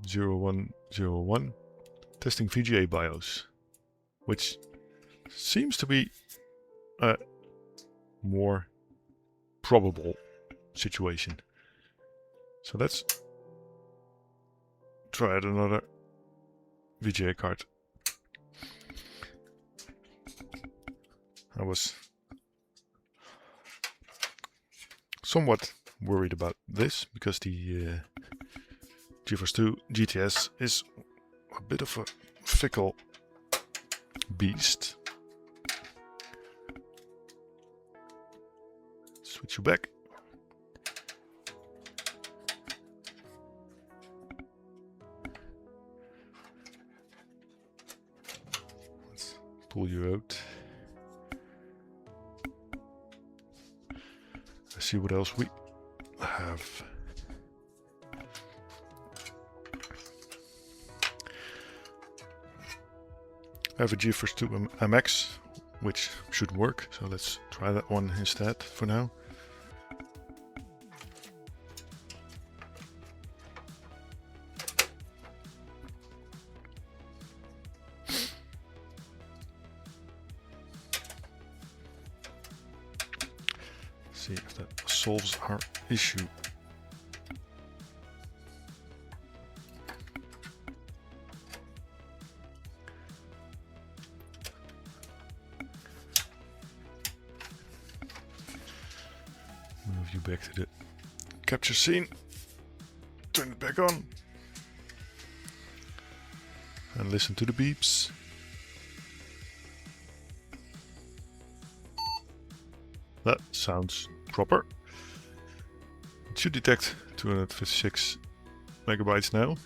0101 testing VGA BIOS, which seems to be a more probable situation. So let's try out another VGA card. I was somewhat worried about this because the GeForce 2 GTS is a bit of a fickle beast. Switch you back. Let's pull you out. Let's see what else we have. I have a GeForce 2 MX, which should work, so let's try that one instead for now. See if that solves our issue. Move you back to the capture scene. Turn it back on. And listen to the beeps. That sounds proper. It should detect 256 megabytes now.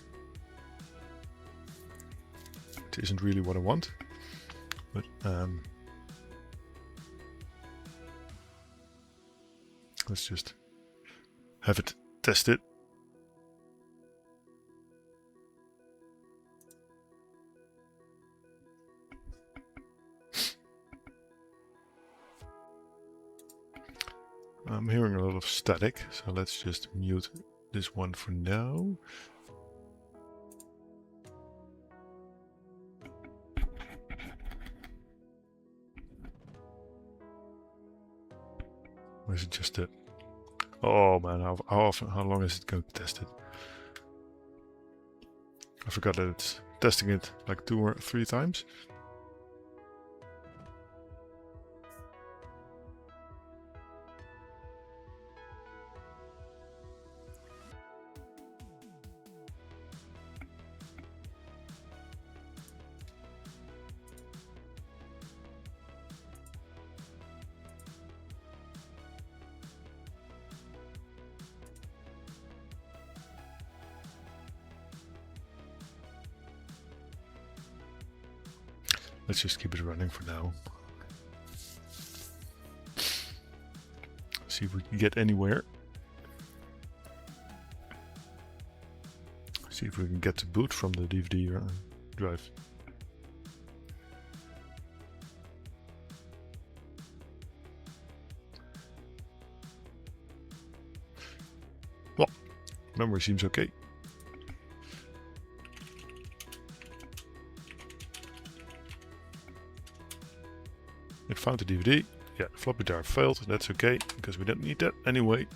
It isn't really what I want, but let's just have it tested. I'm hearing a lot of static, so let's just mute this one for now. Or is it just a... Oh man, how long is it going to test it? I forgot that it's testing it like 2 or 3 times. Let's just keep it running for now. See if we can get anywhere. See if we can get to boot from the DVD drive. Well, memory seems okay. It found the DVD. Yeah, the floppy drive failed. That's okay, because we don't need that anyway.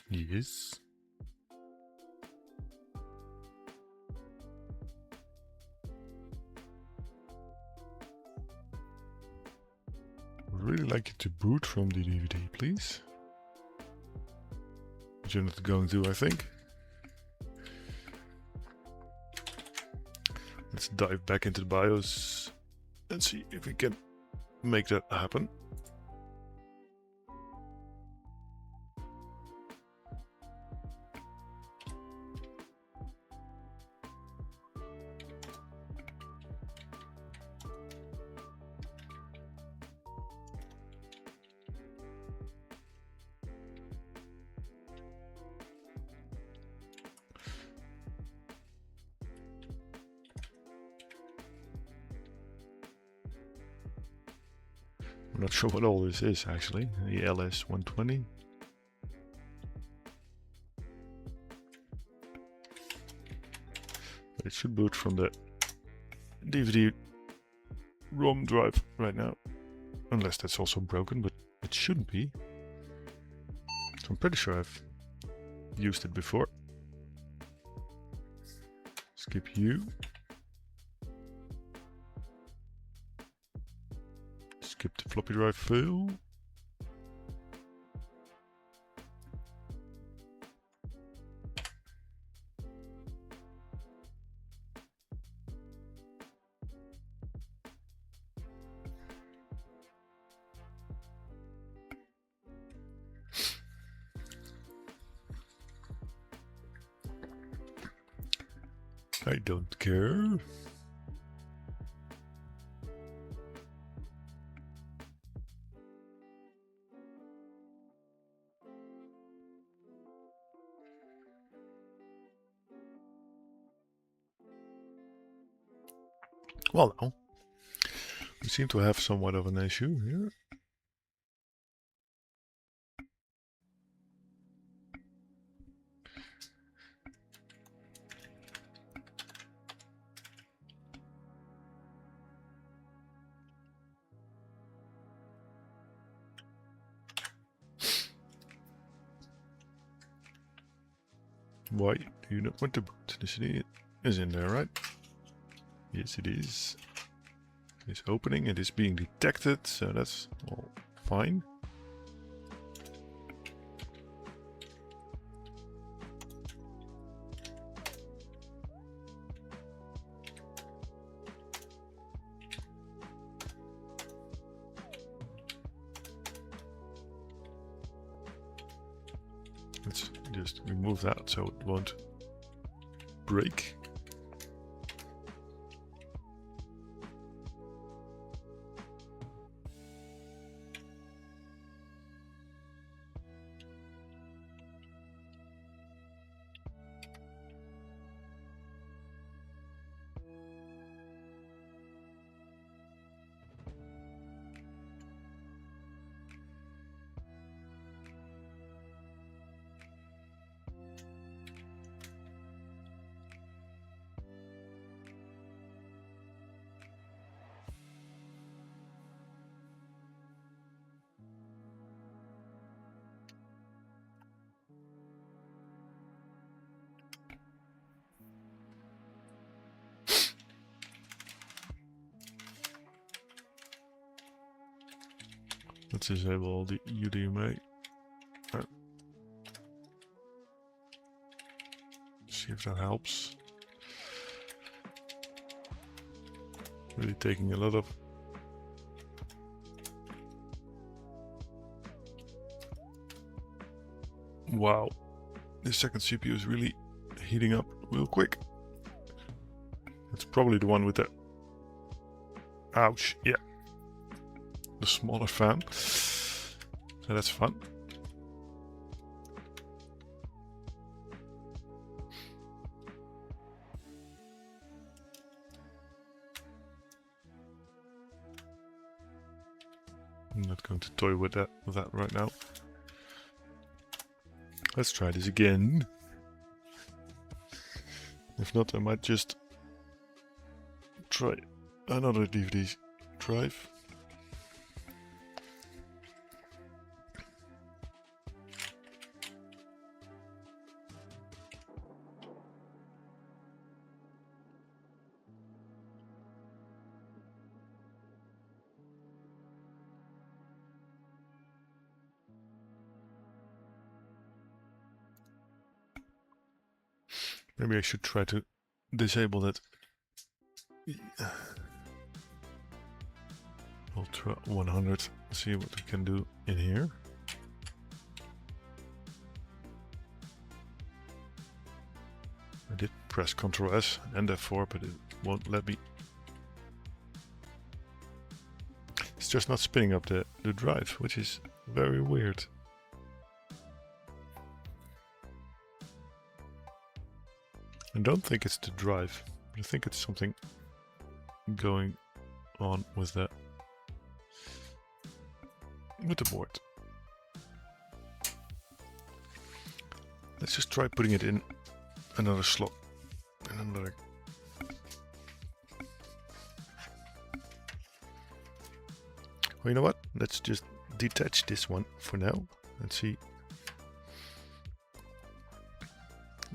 Yes. Would really like you to boot from the DVD, please. But you're not going to, I think. Let's dive back into the BIOS and see if we can make that happen. I'm not sure what all this is actually. The LS120. But it should boot from the DVD ROM drive right now. Unless that's also broken, but it shouldn't be. So I'm pretty sure I've used it before. Skip U. Skip the floppy drive fail. I don't care. Well, now, we seem to have somewhat of an issue here. Why do you not want to boot? The CD is in there, right? Yes, it is. It's opening, it is being detected, so that's all fine. Let's just remove that so it won't break. Let's disable the UDMA. See if that helps. Really taking a lot of wow, this second CPU is really heating up real quick. It's probably the one with the ouch, yeah, the smaller fan. So that's fun. I'm not going to toy with that right now. Let's try this again. If not, I might just try another DVD drive. Maybe I should try to disable that Ultra 100. See what we can do in here. I did press Ctrl S and F4, but it won't let me. It's just not spinning up the drive, which is very weird. I don't think it's the drive. I think it's something going on with the board. Let's just try putting it in another slot. Well, you know what? Let's just detach this one for now and see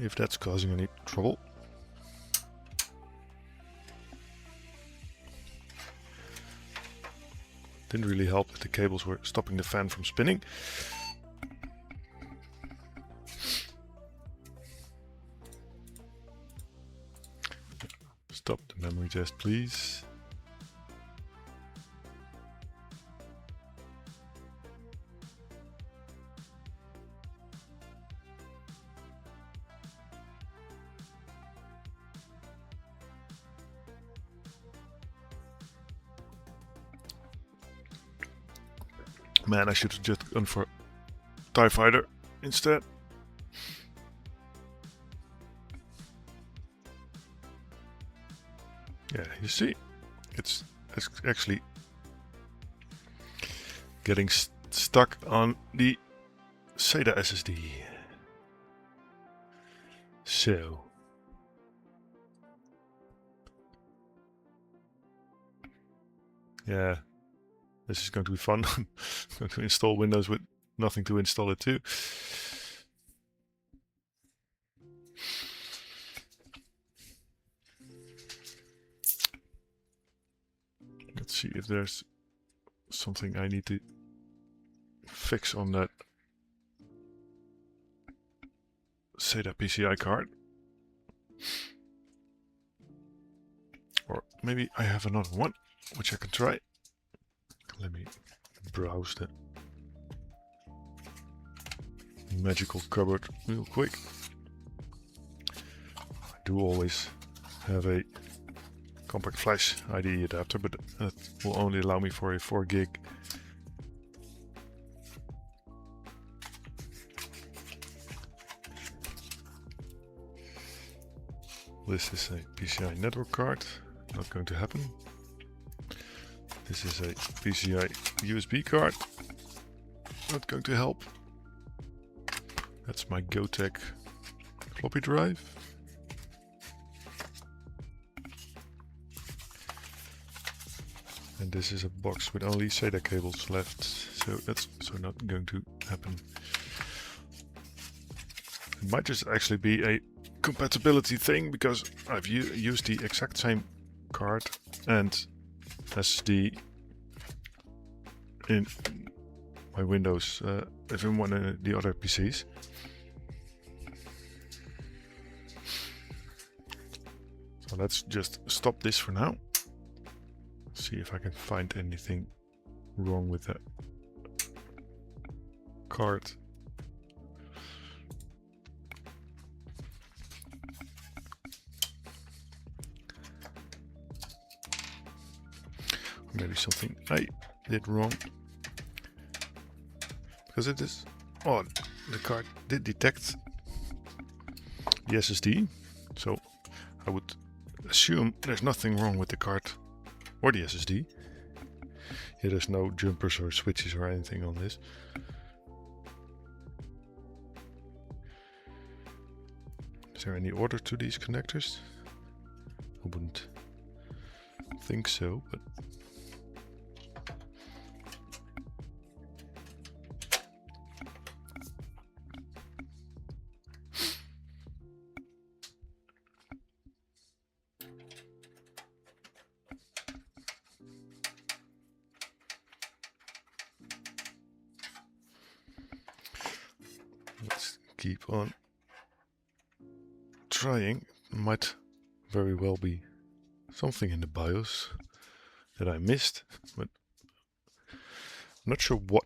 if that's causing any trouble. Didn't really help that the cables were stopping the fan from spinning. Stop the memory test, please. Man, I should have just gone for TIE Fighter instead. Yeah, you see, it's actually getting stuck on the SATA SSD. So yeah, this is going to be fun. I'm going to install Windows with nothing to install it to. Let's see if there's something I need to fix on that SATA PCI card. Or maybe I have another one, which I can try. Let me browse the magical cupboard real quick. I do always have a compact flash IDE adapter, but that will only allow me for a 4 gig. This is a PCI network card, not going to happen. This is a PCI USB card, not going to help. That's my Gotek floppy drive. And this is a box with only SATA cables left, so that's also not going to happen. It might just actually be a compatibility thing, because I've used the exact same card and SSD in my Windows, if in one of the other PCs. So let's just stop this for now. See if I can find anything wrong with that card. Maybe something I did wrong, because it is odd. The card did detect the SSD, so I would assume there's nothing wrong with the card or the SSD. Yeah, there's no jumpers or switches or anything on this. Is there any order to these connectors? I wouldn't think so, but let's keep on trying. Might very well be something in the BIOS that I missed, but I'm not sure what.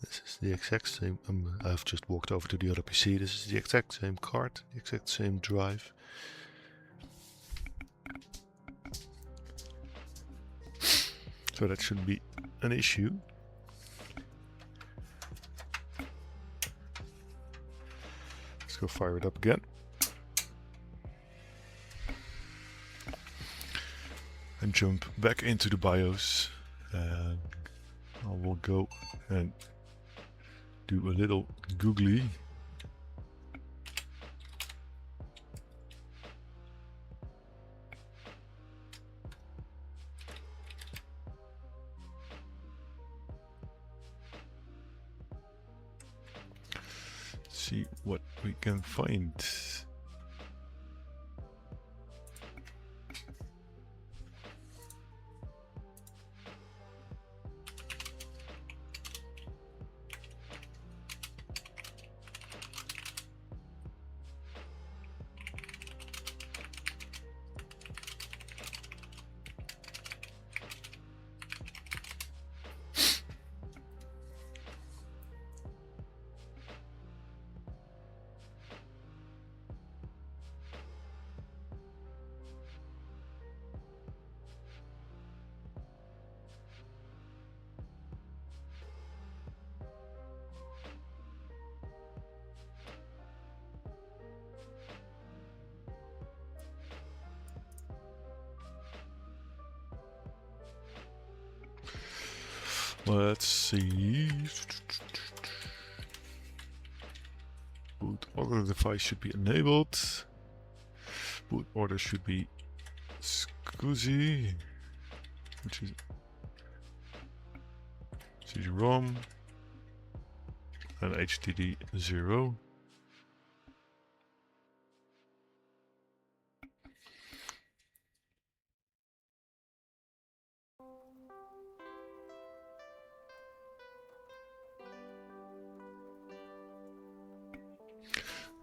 This is the exact same. I've just walked over to the other PC. This is the exact same card, the exact same drive. So that shouldn't be an issue. Let's go fire it up again. And jump back into the BIOS. And I will go and do a little googly. See what we can find. Let's see. Boot order device should be enabled. Boot order should be SCSI, which is CD-ROM and HDD 0.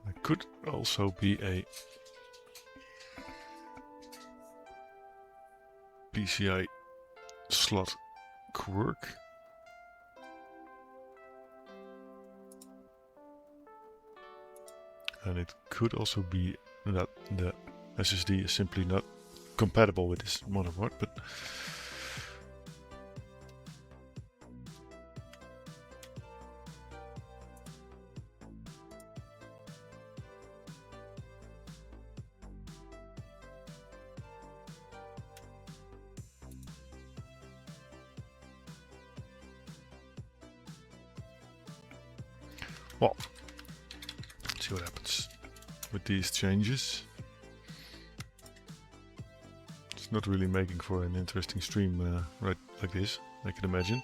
It could also be a PCI slot quirk. And it could also be that the SSD is simply not compatible with this motherboard, but well, let's see what happens with these changes. It's not really making for an interesting stream right like this, I can imagine.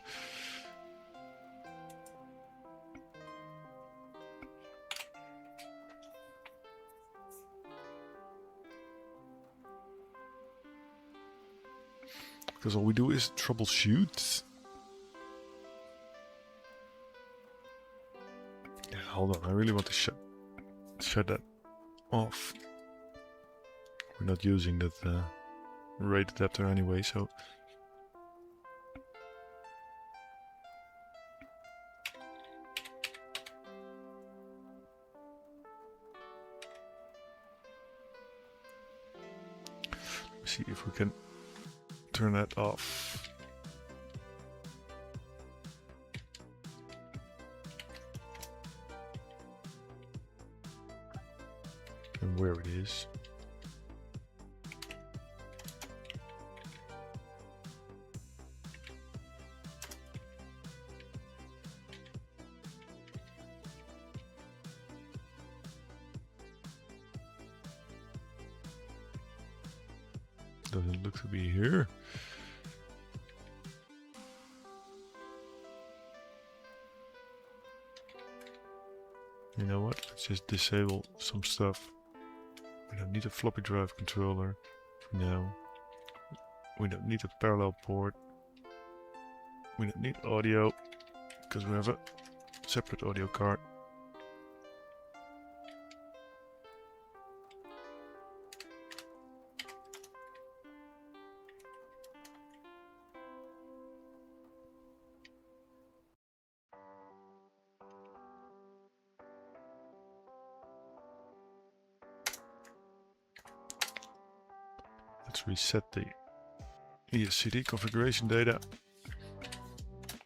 Because all we do is troubleshoot. Yeah, hold on, I really want to shut that off. We're not using that RAID adapter anyway, so let's see if we can turn that off. And where it is. Doesn't look to be here. You know what? Let's just disable some stuff. We don't need a floppy drive controller now. We don't need a parallel port. We don't need audio because we have a separate audio card. Let's reset the ESCD configuration data.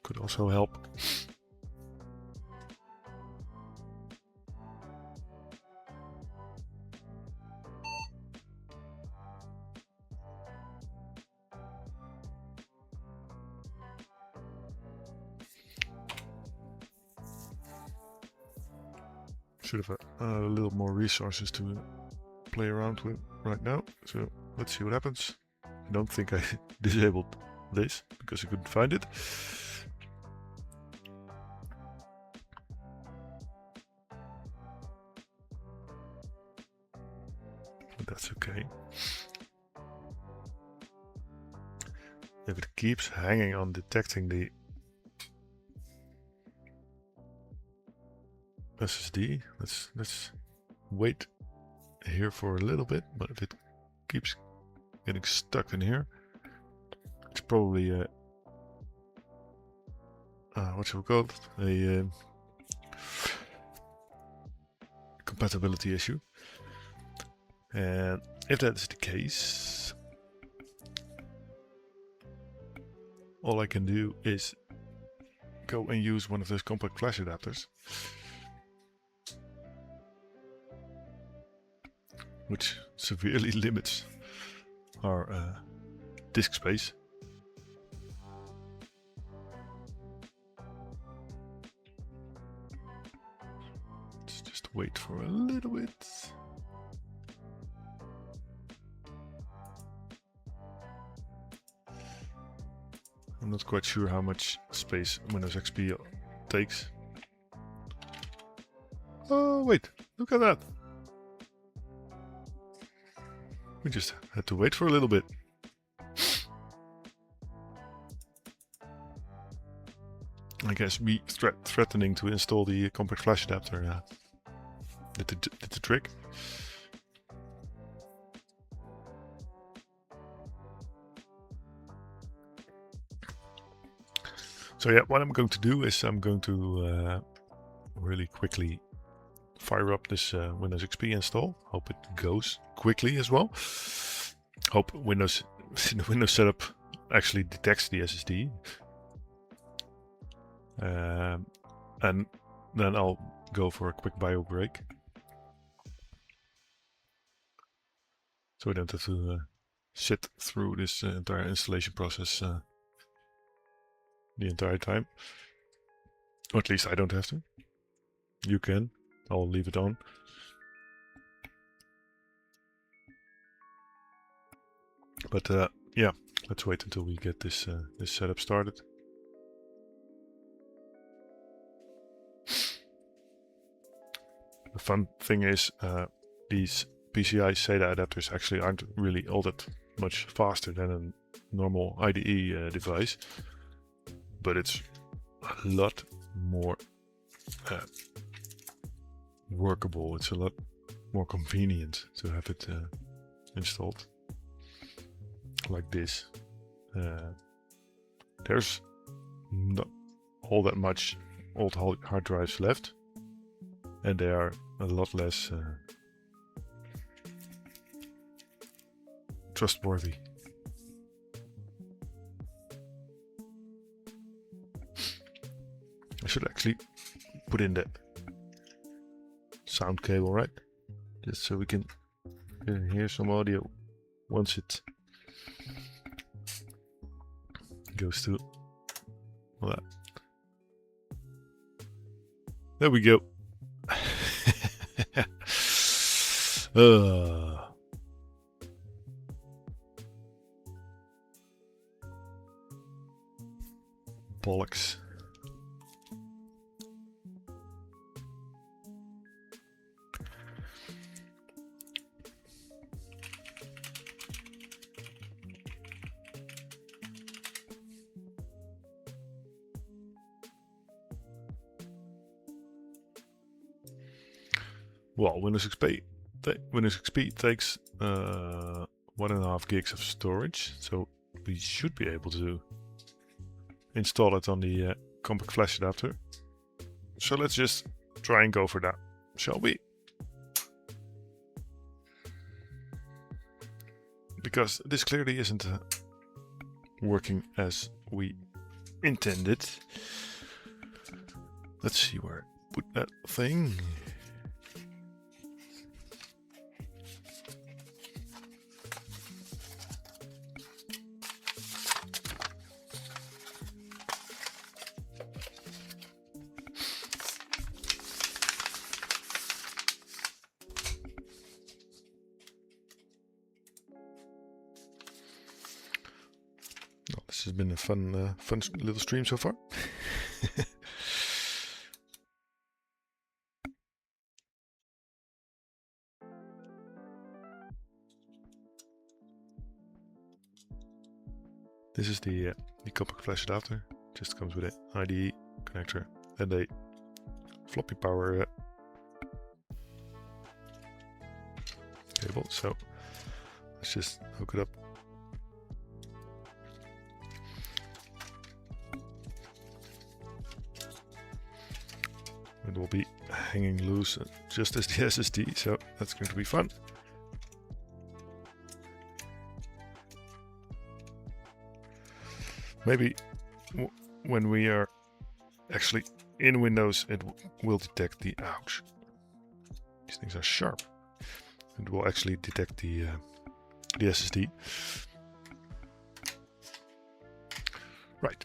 Could also help. Should have a little more resources to play around with right now. So let's see what happens. I don't think I disabled this because I couldn't find it. But that's okay. If it keeps hanging on detecting the SSD, let's wait here for a little bit, but if it keeps getting stuck in here, it's probably what shall we call it? A compatibility issue. And if that is the case, all I can do is go and use one of those compact flash adapters, which severely limits our disk space. Let's just wait for a little bit. I'm not quite sure how much space Windows XP takes. Oh wait, look at that. We just had to wait for a little bit. I guess me threatening to install the compact flash adapter did the trick. So yeah, what I'm going to do is I'm going to really quickly fire up this Windows XP install. Hope it goes quickly as well. Hope the Windows setup actually detects the SSD. And then I'll go for a quick bio break. So I don't have to sit through this entire installation process the entire time. Or at least I don't have to. You can. I'll leave it on. But yeah, let's wait until we get this this setup started. The fun thing is these PCI SATA adapters actually aren't really all that much faster than a normal IDE device, but it's a lot more workable. It's a lot more convenient to have it installed like this. There's not all that much old hard drives left, and they are a lot less trustworthy. I should actually put in that sound cable, right? Just so we can hear some audio once it goes to that. There we go. Bollocks. Well, Windows XP takes 1.5 gigs of storage, so we should be able to install it on the compact flash adapter. So let's just try and go for that, shall we? Because this clearly isn't working as we intended. Let's see where I put that thing. This has been a fun little stream so far. This is the compact flash adapter. Just comes with an IDE connector and a floppy power cable. So let's just hook it up. It will be hanging loose just as the SSD, so that's going to be fun. Maybe when we are actually in Windows, it will detect the ouch. These things are sharp. It will actually detect the SSD. Right.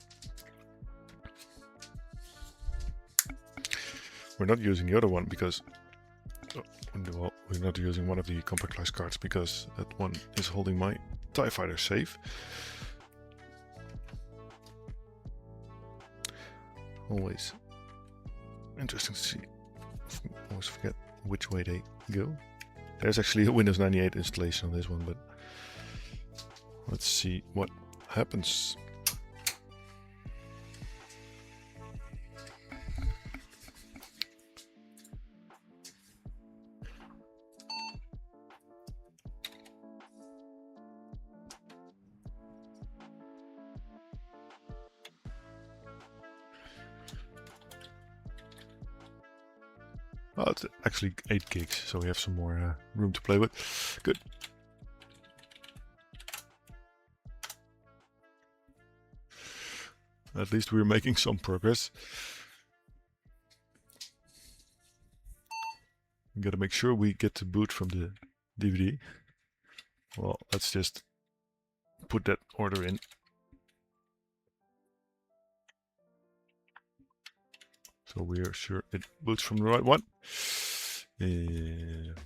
We're not using the other one because, well, we're not using one of the compact flash cards because that one is holding my TIE Fighter safe. always interesting to see. I always forget which way they go. There's actually a Windows 98 installation on this one, but let's see what happens. Oh, it's actually 8 gigs, so we have some more room to play with. Good. At least we're making some progress. We gotta make sure we get to boot from the DVD. Well, let's just put that order in. So we are sure it boots from the right one. I'm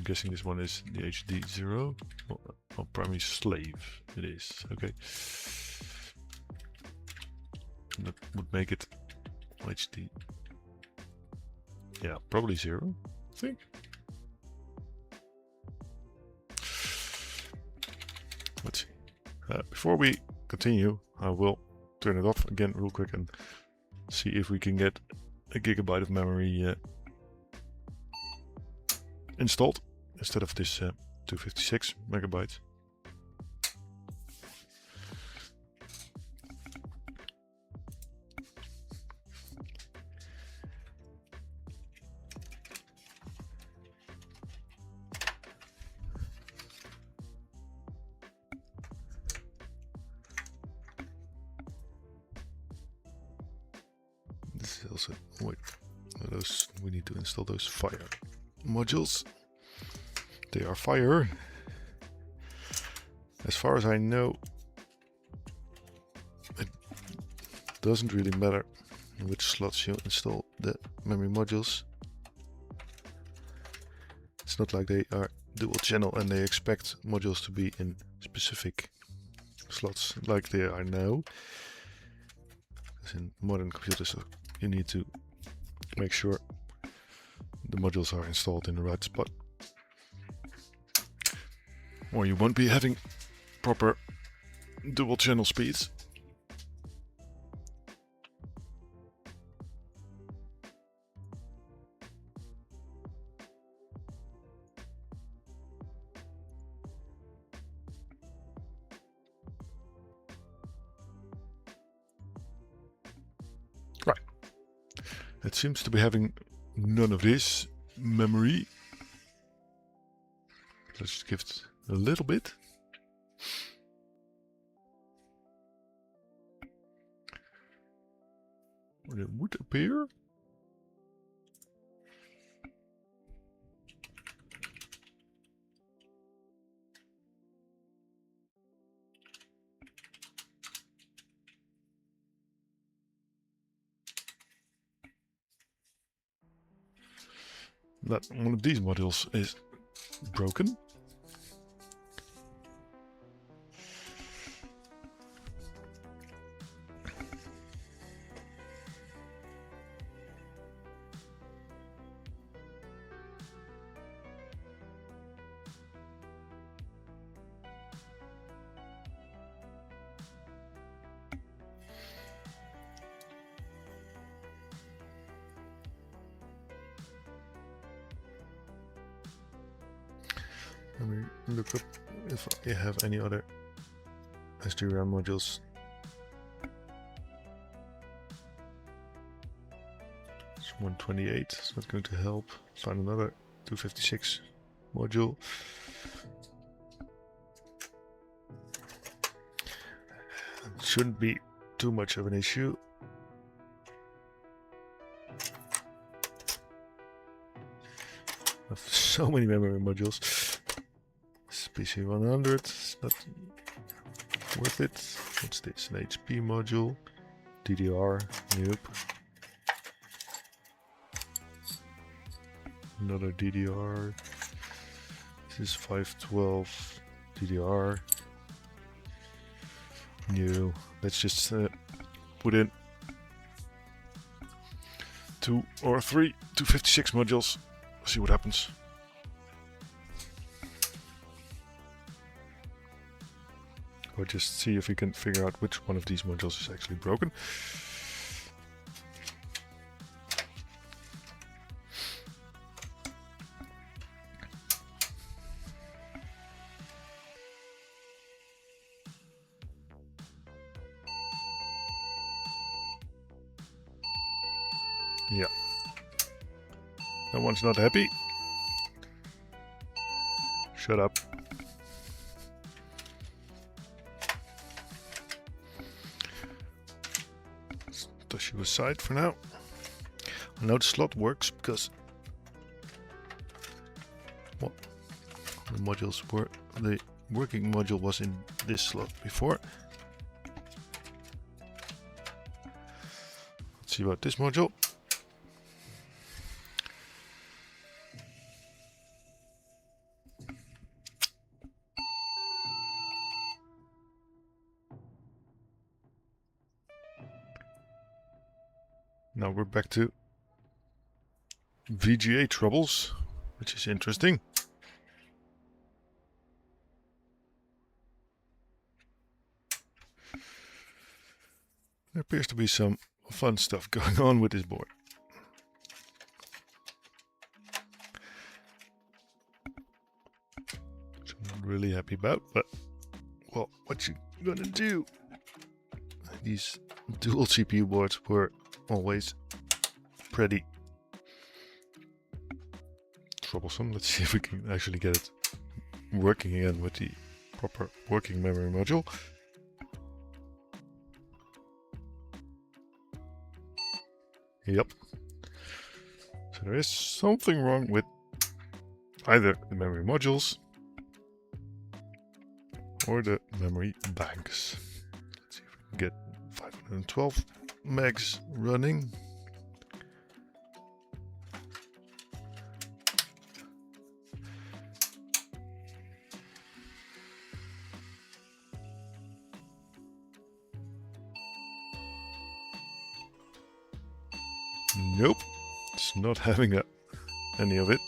guessing this one is the HD0. Oh, primary slave. It is. Okay. And that would make it HD. Yeah, probably 0, I think. Let's see. Before we continue, I will turn it off again real quick and see if we can get a gigabyte of memory installed instead of this 256 megabytes. This is also, wait, those, we need to install those fire modules. They are fire. As far as I know, it doesn't really matter in which slots you install the memory modules. It's not like they are dual channel and they expect modules to be in specific slots like they are now. Because in modern computers you need to make sure the modules are installed in the right spot, or you won't be having proper dual channel speeds. Right. It seems to be having none of this memory. Let's give it a little bit. What it would appear. That one of these modules is broken. Let me look up if I have any other SDRAM modules. It's 128, it's not going to help. Find another 256 module. It shouldn't be too much of an issue. I have so many memory modules. PC 100, it's not worth it. What's this? An HP module. DDR, nope. Another DDR. This is 512 DDR. New. Let's just put in 2 or 3 256 modules. See what happens. Or just see if we can figure out which one of these modules is actually broken. Yeah. That one's not happy. Shut up. Let's toss you aside for now. I know the slot works because well, the modules were the working module was in this slot before. Let's see about this module. Now we're back to VGA troubles, which is interesting. There appears to be some fun stuff going on with this board. Which I'm not really happy about, but well, what you gonna do? These dual CPU boards were always pretty troublesome. Let's see if we can actually get it working again with the proper working memory module. Yep. So there is something wrong with either the memory modules or the memory banks. Let's see if we can get 512 megs running. Nope, it's not having any of it.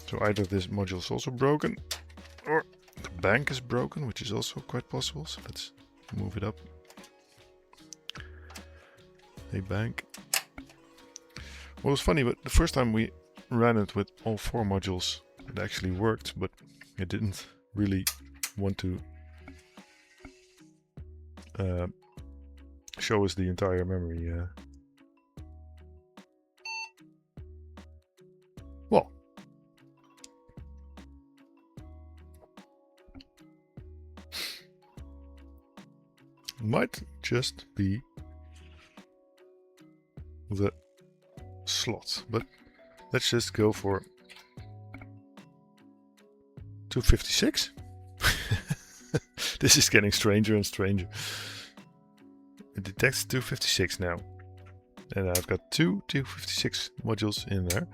So either this module is also broken or the bank is broken, which is also quite possible. So let's move it up. A bank. Well, it was funny, but the first time we ran it with all 4 modules, it actually worked, but it didn't really want to show us the entire memory. Well, might just be the slot, but let's just go for 256. This is getting stranger and stranger. It detects 256 now, and I've got 2 256 modules in there.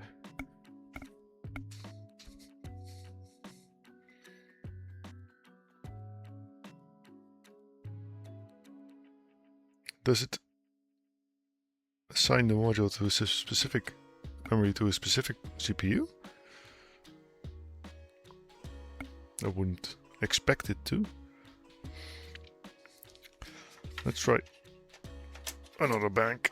Does it assign the module to a specific memory to a specific CPU? I wouldn't expect it to. Let's try another bank.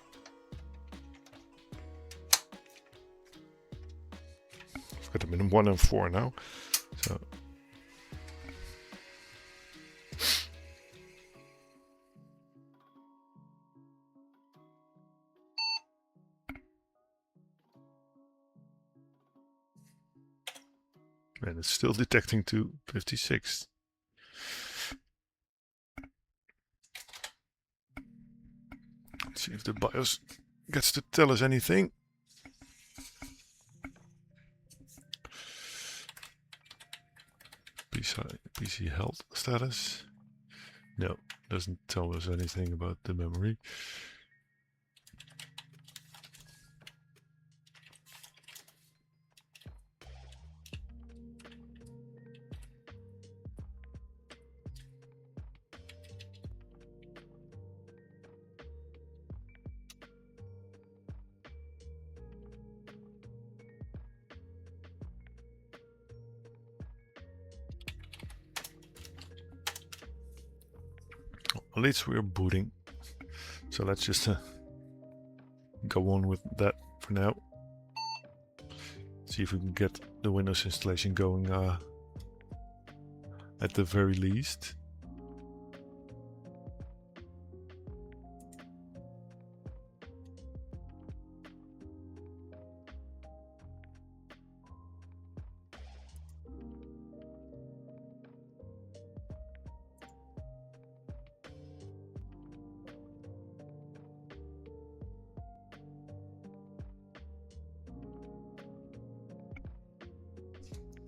I've got them in 1 and 4 now. So and it's still detecting 256. Let's see if the BIOS gets to tell us anything. PC health status. No, doesn't tell us anything about the memory. at least we're booting. So let's just go on with that for now. See if we can get the Windows installation going at the very least.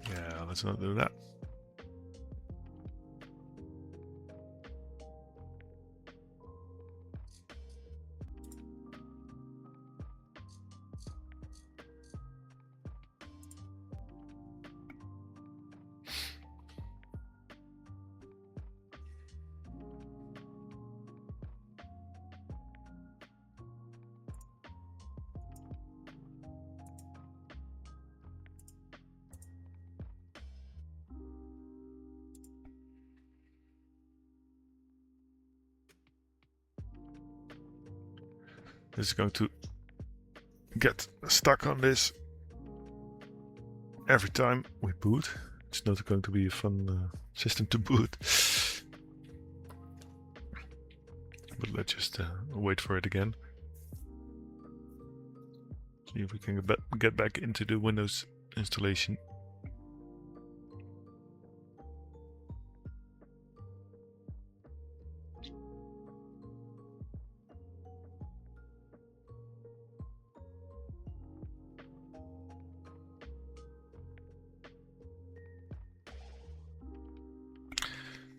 Yeah, let's not do that. This is going to get stuck on this every time we boot. It's not going to be a fun system to boot. But let's just wait for it again. See if we can get back into the Windows installation.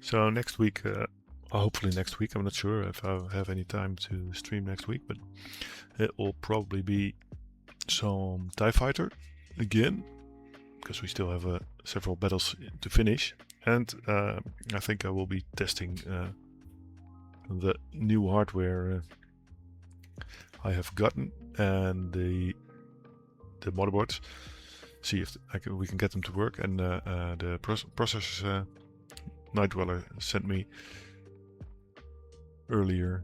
So next week, hopefully next week, I'm not sure if I have any time to stream next week, but it will probably be some TIE Fighter again, because we still have several battles to finish. And I think I will be testing the new hardware I have gotten and the motherboards. See if we can get them to work, and the processors Night Dweller sent me earlier.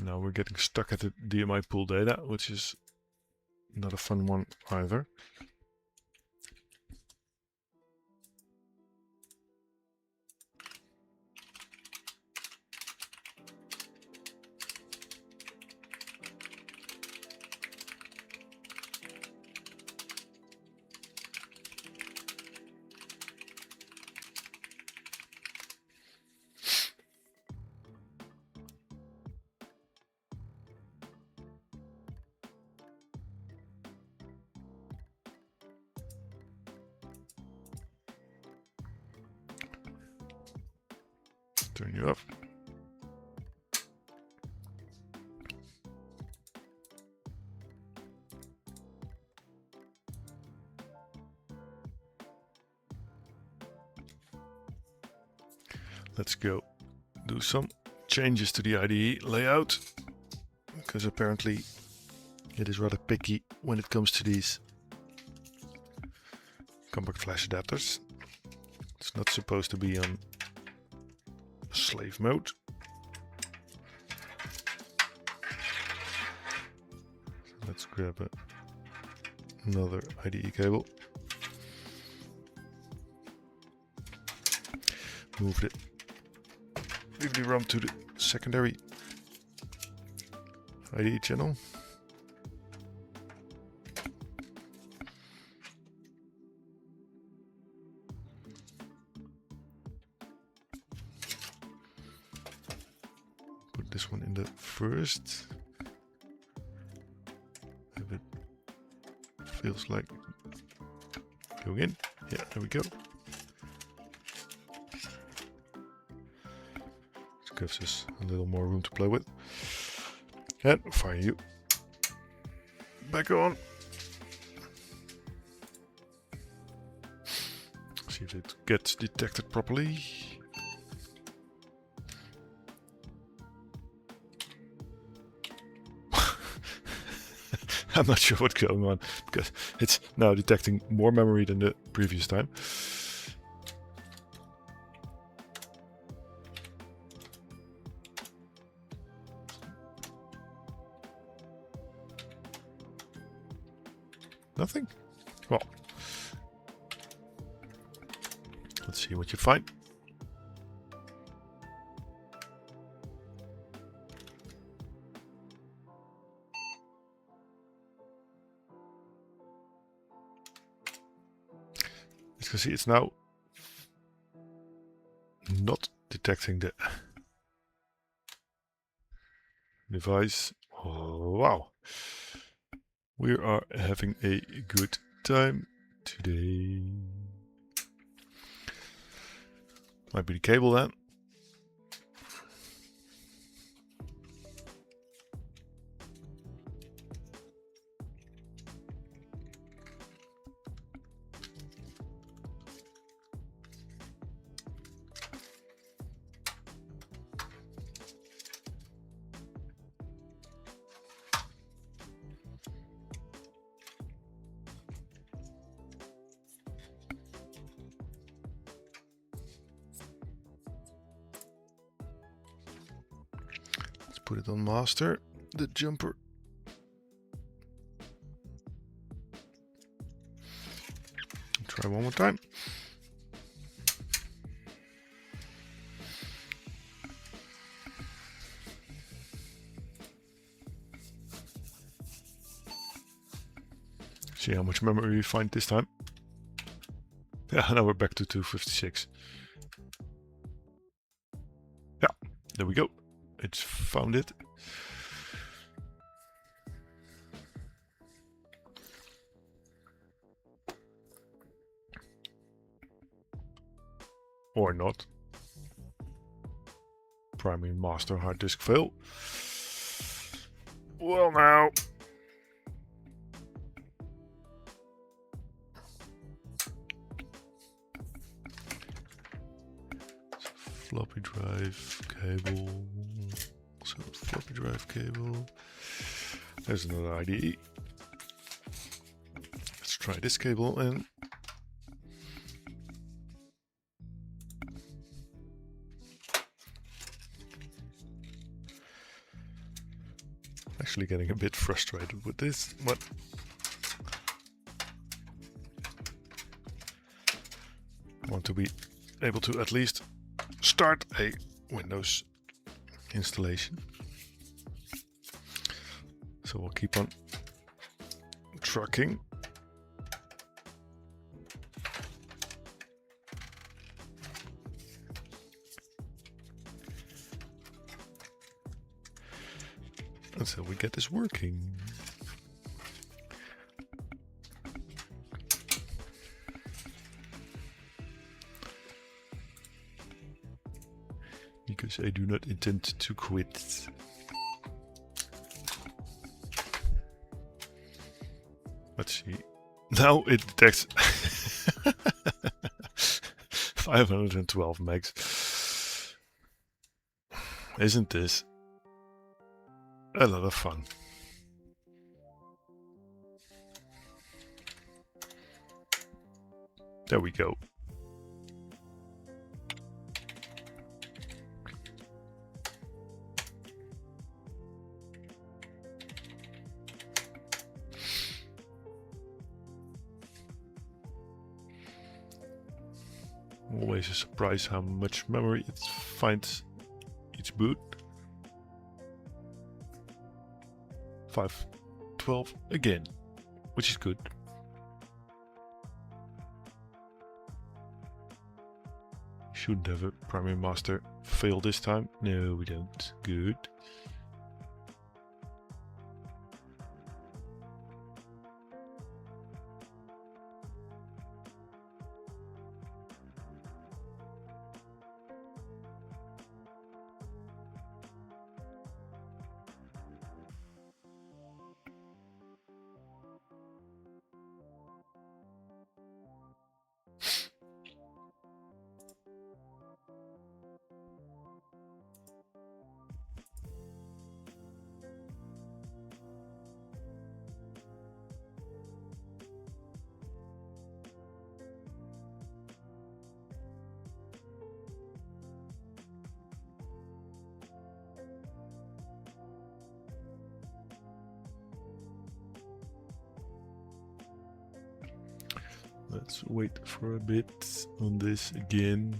Now we're getting stuck at the DMI pool data, which is not a fun one either. Turn you up. Let's go do some changes to the IDE layout, because apparently it is rather picky when it comes to these compact flash adapters. It's not supposed to be on slave mode. So let's grab another IDE cable. Move the RAM to the secondary IDE channel. Put this one in the first. If it feels like going in. Yeah, there we go. Gives us a little more room to play with. And fire you back on. See if it gets detected properly. I'm not sure what's going on because it's now detecting more memory than the previous time. Nothing? Well, let's see what you find. As you can see, it's now not detecting the device. Oh, wow. We are having a good time today. Might be the cable then. Put it on master, the jumper. Try one more time. See how much memory we find this time. Yeah, now we're back to 256. Yeah, there we go. It's found it. Or not. Primary master hard disk fail. Well now. Floppy drive cable. So floppy drive cable. There's another IDE. Let's try this cable in. Actually getting a bit frustrated with this, but I want to be able to at least start a Windows installation. So we'll keep on trucking. Until we get this working. Because I do not intend to quit. Let's see. Now it detects 512 megs. Isn't this a lot of fun? There we go. Always a surprise how much memory it finds each boot. 512 again, which is good. Shouldn't have a primary master fail this time. No, we don't. Good. Let's wait for a bit on this again.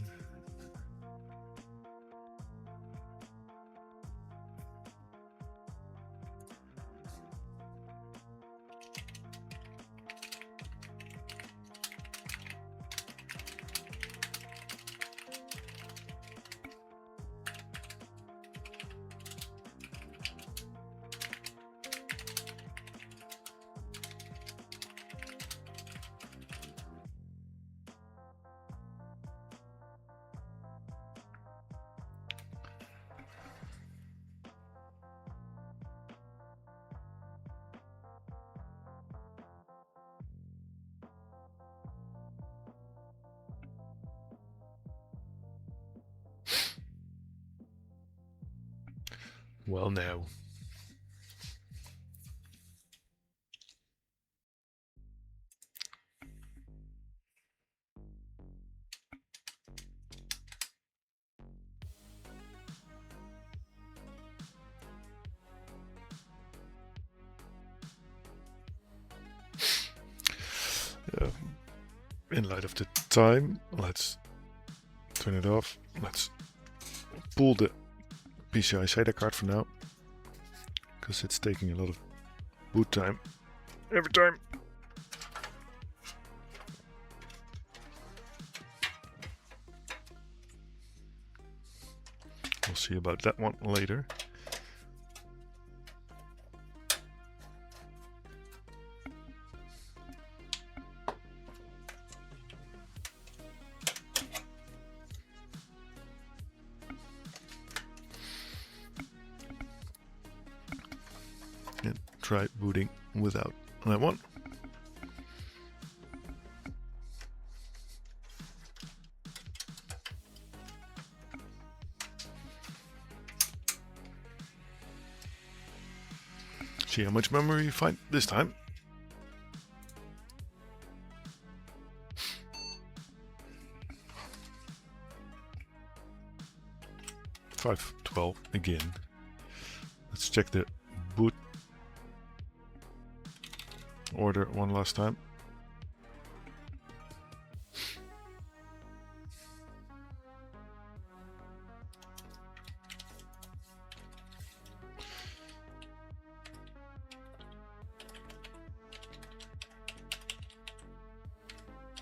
Well, now. In light of the time, let's turn it off. Let's pull the PCI SATA card for now, because it's taking a lot of boot time every time. We'll see about that one later. And try booting without that one. See how much memory you find this time. $512 again. Let's check the boot order one last time.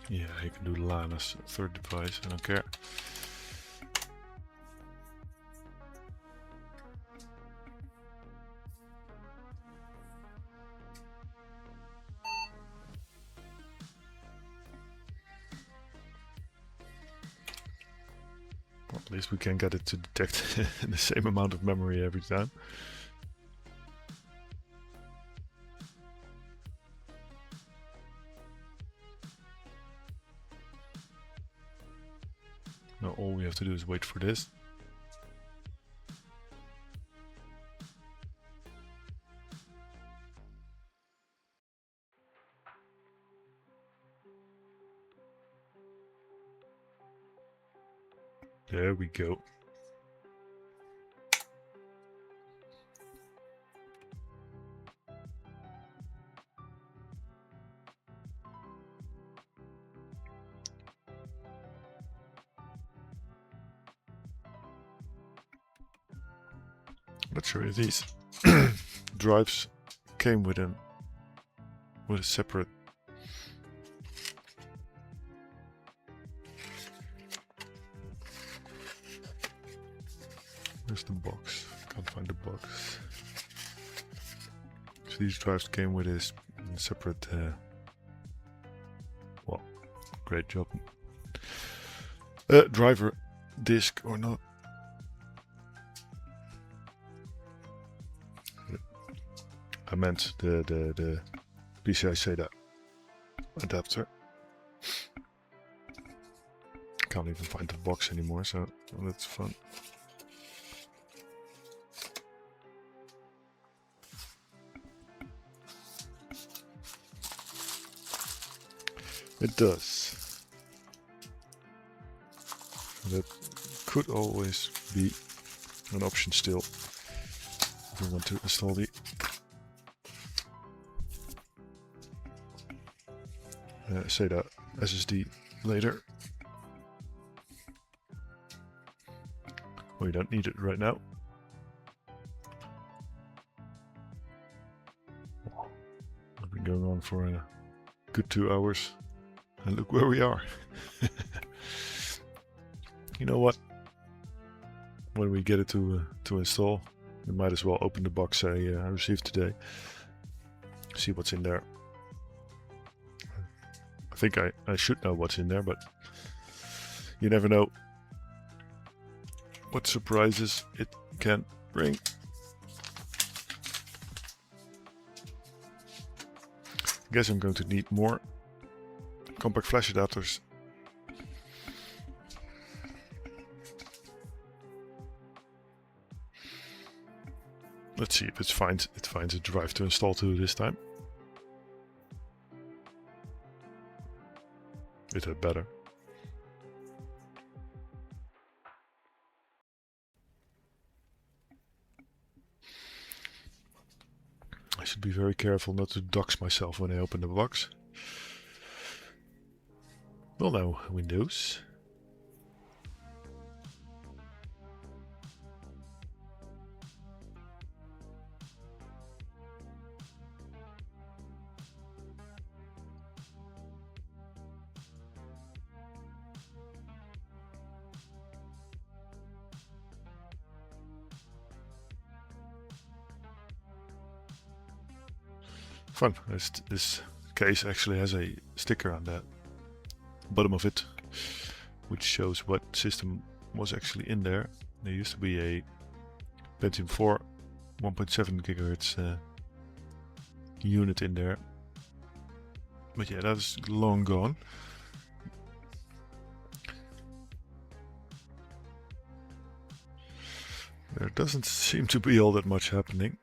Yeah, you can do LAN as a third device, I don't care. Well, at least we can get it to detect the same amount of memory every time. Now all we have to do is wait for this. There we go. Not sure if these drives came with a separate Where's the box? Can't find the box. So these drives came with a separate well, great job. Driver disk or not. I meant the PCI SATA adapter. Can't even find the box anymore, so that's fun. It does. That could always be an option still if we want to install the SATA SSD later. We don't need it right now. I've been going on for a good 2 hours, and look where we are. You know what? When we get it to install, we might as well open the box I received today. See what's in there. I think I should know what's in there, but you never know what surprises it can bring. I guess I'm going to need more compact flash adapters. Let's see if it finds a drive to install to this time. It had better. I should be very careful not to dox myself when I open the box. Well, now Windows. Fun. This case actually has a sticker on the bottom of it, which shows what system was actually in there. There used to be a Pentium IV 1.7 GHz unit in there, but yeah, that's long gone. There doesn't seem to be all that much happening.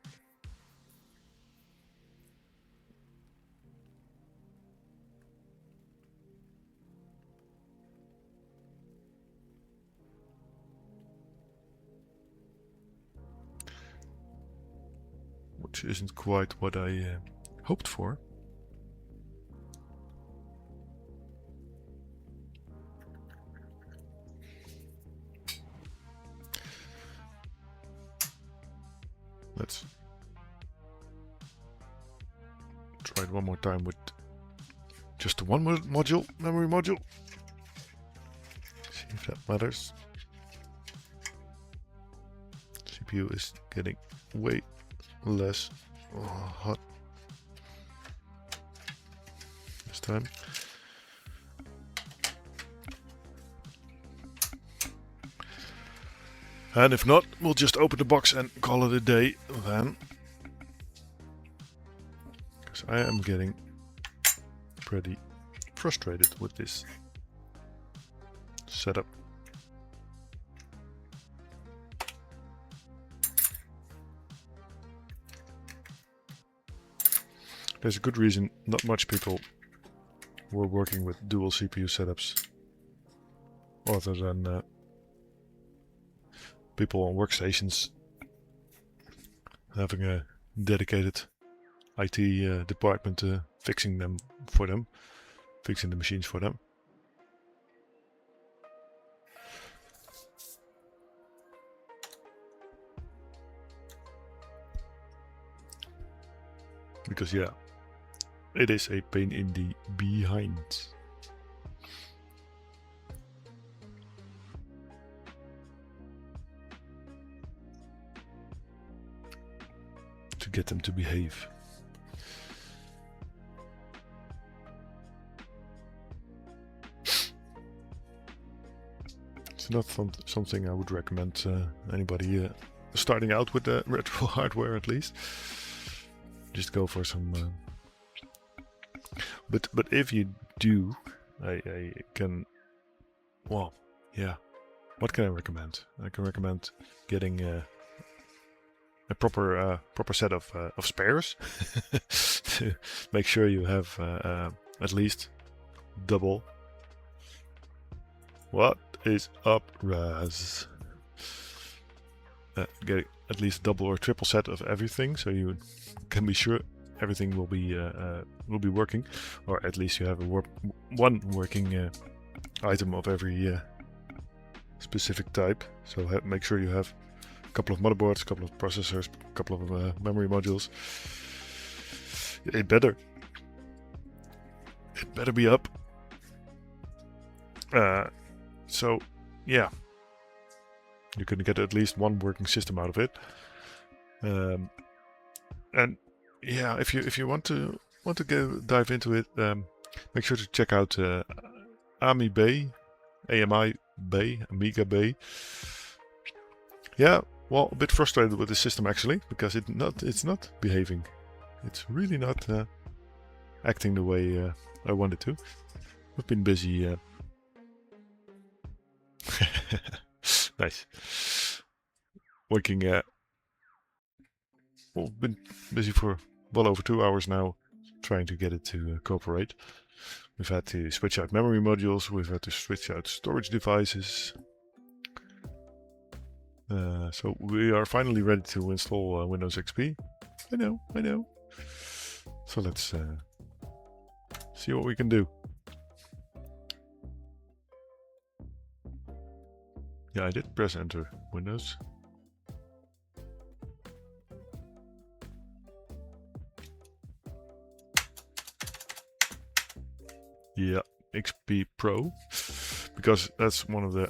Which isn't quite what I hoped for. Let's try it one more time with just the one module, memory module. See if that matters. CPU is getting way less hot this time. And if not, we'll just open the box and call it a day then. Because I am getting pretty frustrated with this setup. There's a good reason not much people were working with dual CPU setups other than people on workstations having a dedicated IT department fixing them for them, fixing the machines for them. Because yeah, it is a pain in the behind. To get them to behave. It's not something I would recommend anybody starting out with the retro hardware, at least. Just go for some. But if you do, I can. Well, yeah. What can I recommend? I can recommend getting a proper set of spares to make sure you have at least double. What is up, Raz? Get at least double or triple set of everything, so you can be sure everything will be working, or at least you have one working item of every specific type. So make sure you have a couple of motherboards, a couple of processors, a couple of memory modules. It better be up. So yeah, you can get at least one working system out of it. And yeah, if you want to dive into it, make sure to check out AMI Bay, Amiga Bay. Yeah, well, a bit frustrated with the system actually, because it's not behaving. It's really not acting the way I want it to. I've been busy. Nice. Working. Well, been busy for well over 2 hours now, trying to get it to cooperate. We've had to switch out memory modules. We've had to switch out storage devices. So we are finally ready to install Windows XP. I know. So let's see what we can do. Yeah, I did press enter Windows. Yeah, XP Pro, because that's one of the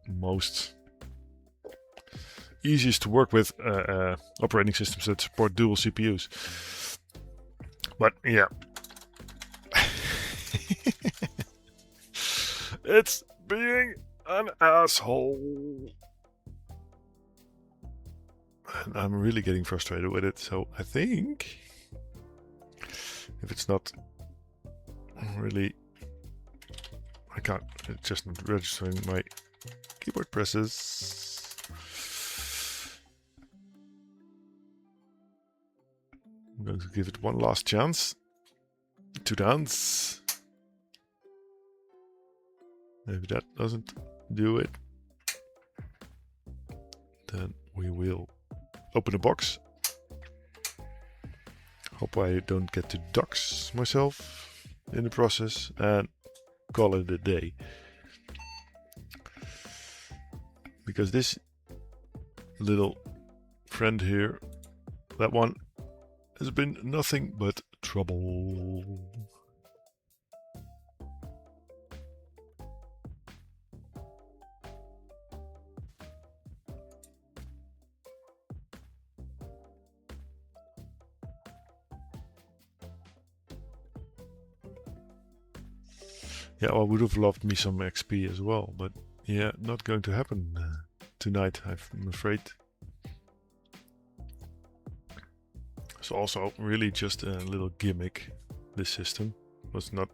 most easiest to work with operating systems that support dual CPUs. But yeah, it's being an asshole. And I'm really getting frustrated with it, so I think if it's not really, I can't, it's just not registering my keyboard presses. I'm going to give it one last chance to dance. If that doesn't do it, then we will open a box. Hope I don't get to dox myself in the process, and call it a day. Because this little friend here, that one, has been nothing but trouble. Yeah, I would have loved me some XP as well, but yeah, not going to happen tonight, I'm afraid. It's also really just a little gimmick. This system was not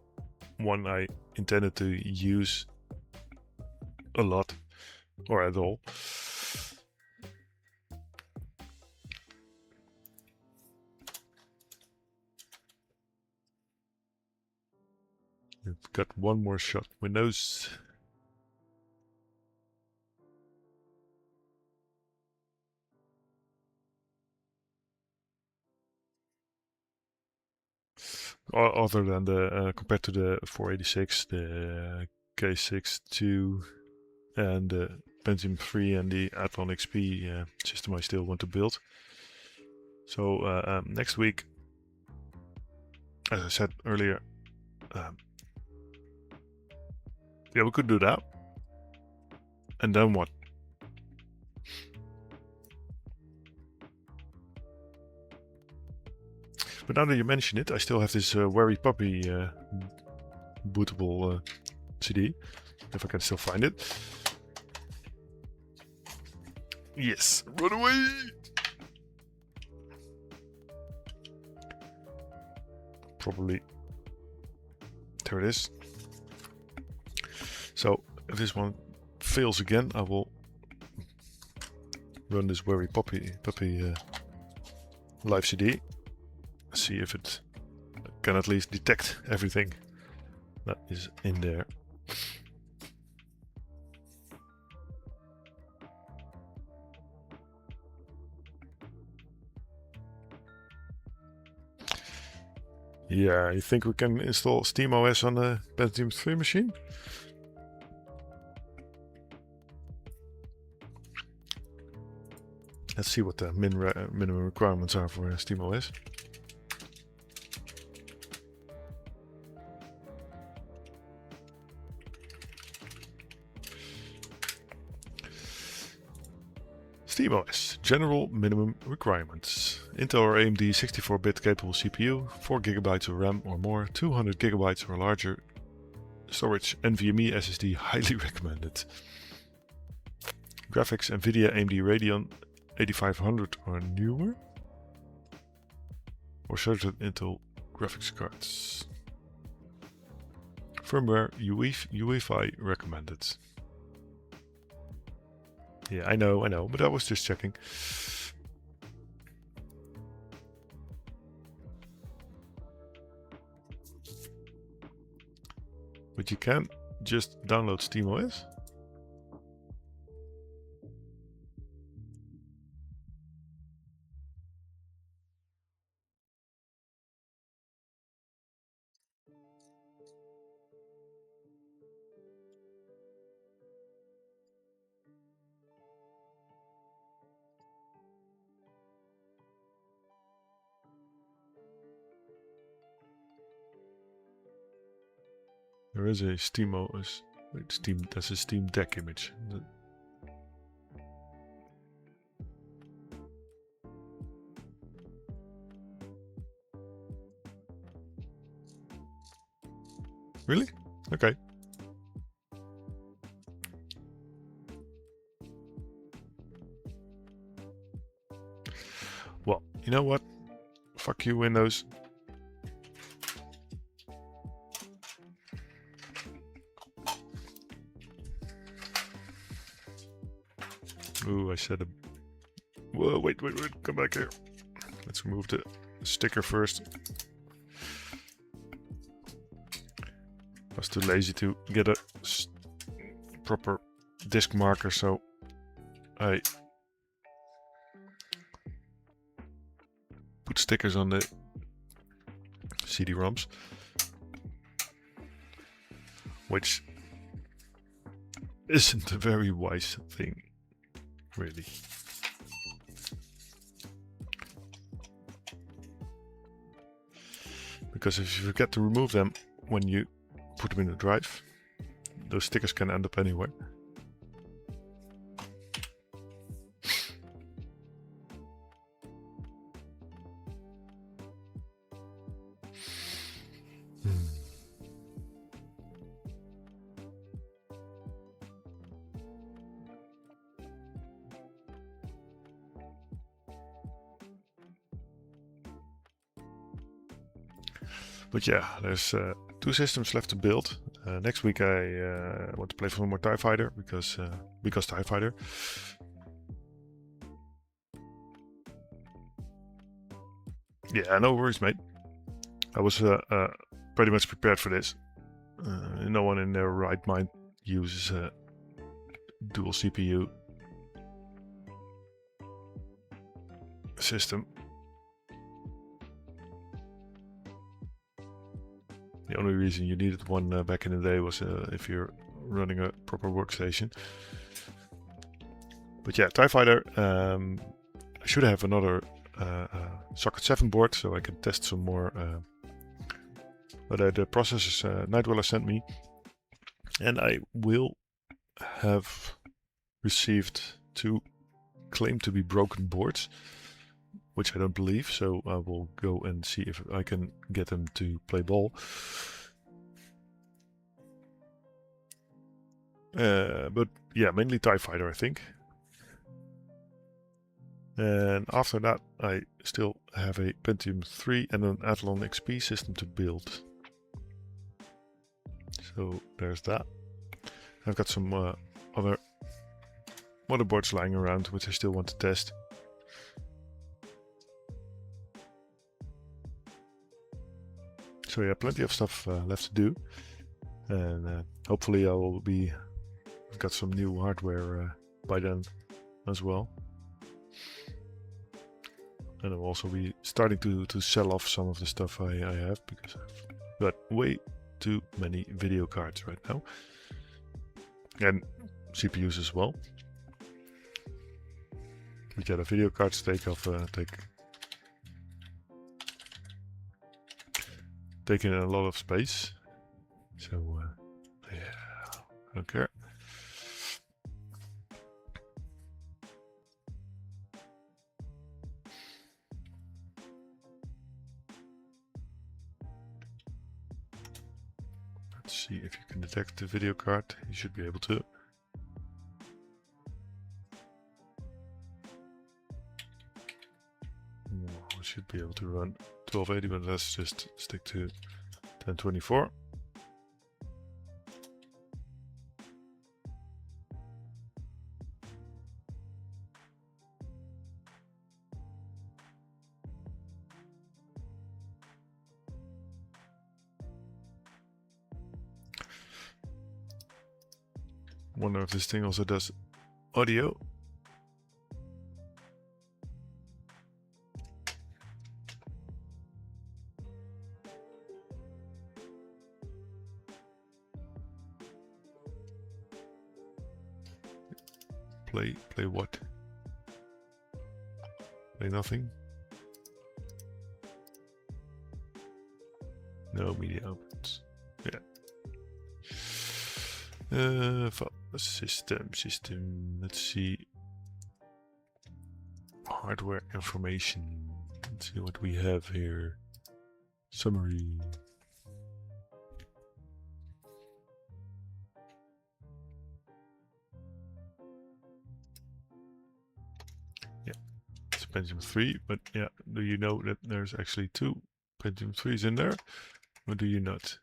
one I intended to use a lot or at all. We've got one more shot. Windows. Other than the compared to the 486, the K6-2, and the Pentium 3 and the Athlon XP system, I still want to build. So next week, as I said earlier, yeah, we could do that. And then what? But now that you mention it, I still have this Wary Puppy bootable CD, if I can still find it. Yes, run away! Probably. There it is. So if this one fails again, I will run this Wary Puppy live CD. See if it can at least detect everything that is in there. Yeah, you think we can install SteamOS on a Pentium 3 machine? Let's see what the minimum requirements are for SteamOS. SteamOS, general minimum requirements. Intel or AMD 64-bit capable CPU, 4GB of RAM or more, 200GB or larger storage, NVMe SSD highly recommended. Graphics NVIDIA AMD Radeon 8500 or newer, or certain Intel graphics cards. Firmware UEFI recommended. Yeah, I know, but I was just checking. But you can just download SteamOS. There is a SteamOS. Wait, that's a Steam Deck image. Really? Okay. Well, you know what? Fuck you, Windows. Ooh, I said a... Whoa, wait, come back here. Let's remove the sticker first. I was too lazy to get a proper disk marker, so I put stickers on the CD-ROMs, which isn't a very wise thing, really. Because if you forget to remove them when you put them in the drive, those stickers can end up anywhere. But yeah, there's 2 systems left to build. Next week I want to play some more TIE Fighter because TIE Fighter. Yeah, no worries, mate. I was pretty much prepared for this. No one in their right mind uses a dual CPU system. The only reason you needed one back in the day was if you're running a proper workstation. But yeah, TIE Fighter, I should have another socket 7 board so I can test some more. But the processors Nightwella sent me, and I will have received 2 claimed to be broken boards, which I don't believe, so I will go and see if I can get them to play ball. But yeah, mainly TIE Fighter, I think. And after that, I still have a Pentium 3 and an Athlon XP system to build. So there's that. I've got some other motherboards lying around, which I still want to test. So yeah, plenty of stuff left to do, and hopefully I've got some new hardware by then as well. And I'll also be starting to sell off some of the stuff I have, because I've got way too many video cards right now. And CPUs as well. But yeah, the video cards taking a lot of space. So yeah, I don't care. Let's see if you can detect the video card. You should be able to. We should be able to run 1280, but let's just stick to 1024. Wonder if this thing also does audio. Play what? Play nothing? No media outputs. Yeah. System. Let's see. Hardware information. Let's see what we have here. Summary. Yeah, it's a Pentium 3, but yeah, do you know that there's actually 2 Pentium 3s in there? Or do you not?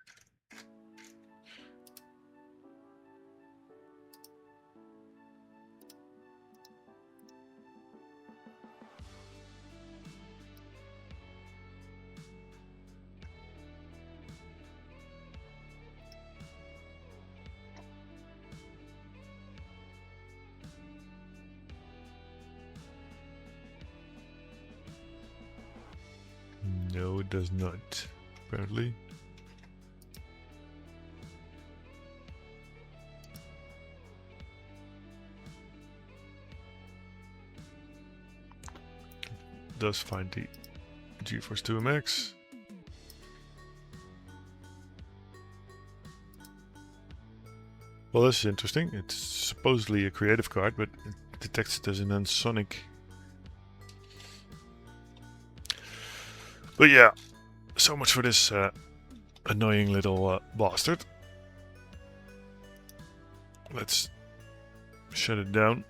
No, it does not, apparently. It does find the GeForce 2 MX. Well, this is interesting. It's supposedly a creative card, but it detects it as an unsonic. But yeah, so much for this annoying little bastard. Let's shut it down.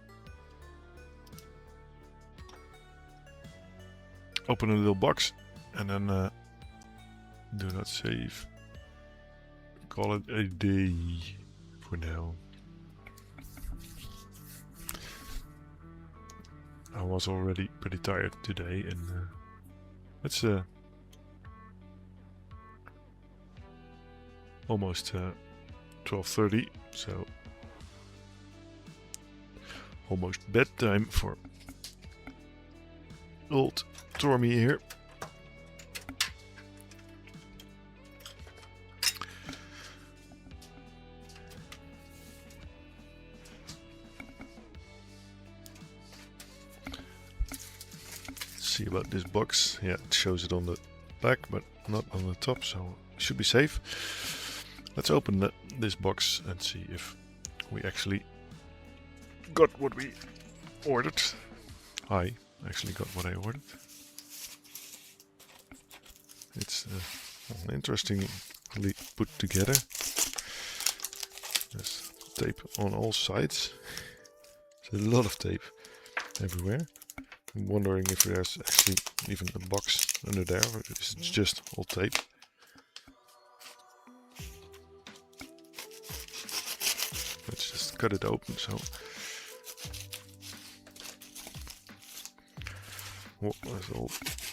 Open a little box and then do not save. Call it a day for now. I was already pretty tired today, and it's almost 12:30, so almost bedtime for old Tormy here. See about this box. Yeah, it shows it on the back, but not on the top, so it should be safe. Let's open this box and see if we actually got what we ordered. I actually got what I ordered. It's interestingly put together. There's tape on all sides. There's a lot of tape everywhere. I'm wondering if there's actually even a box under there, or if it's just all tape. Let's just cut it open. So, well, there's all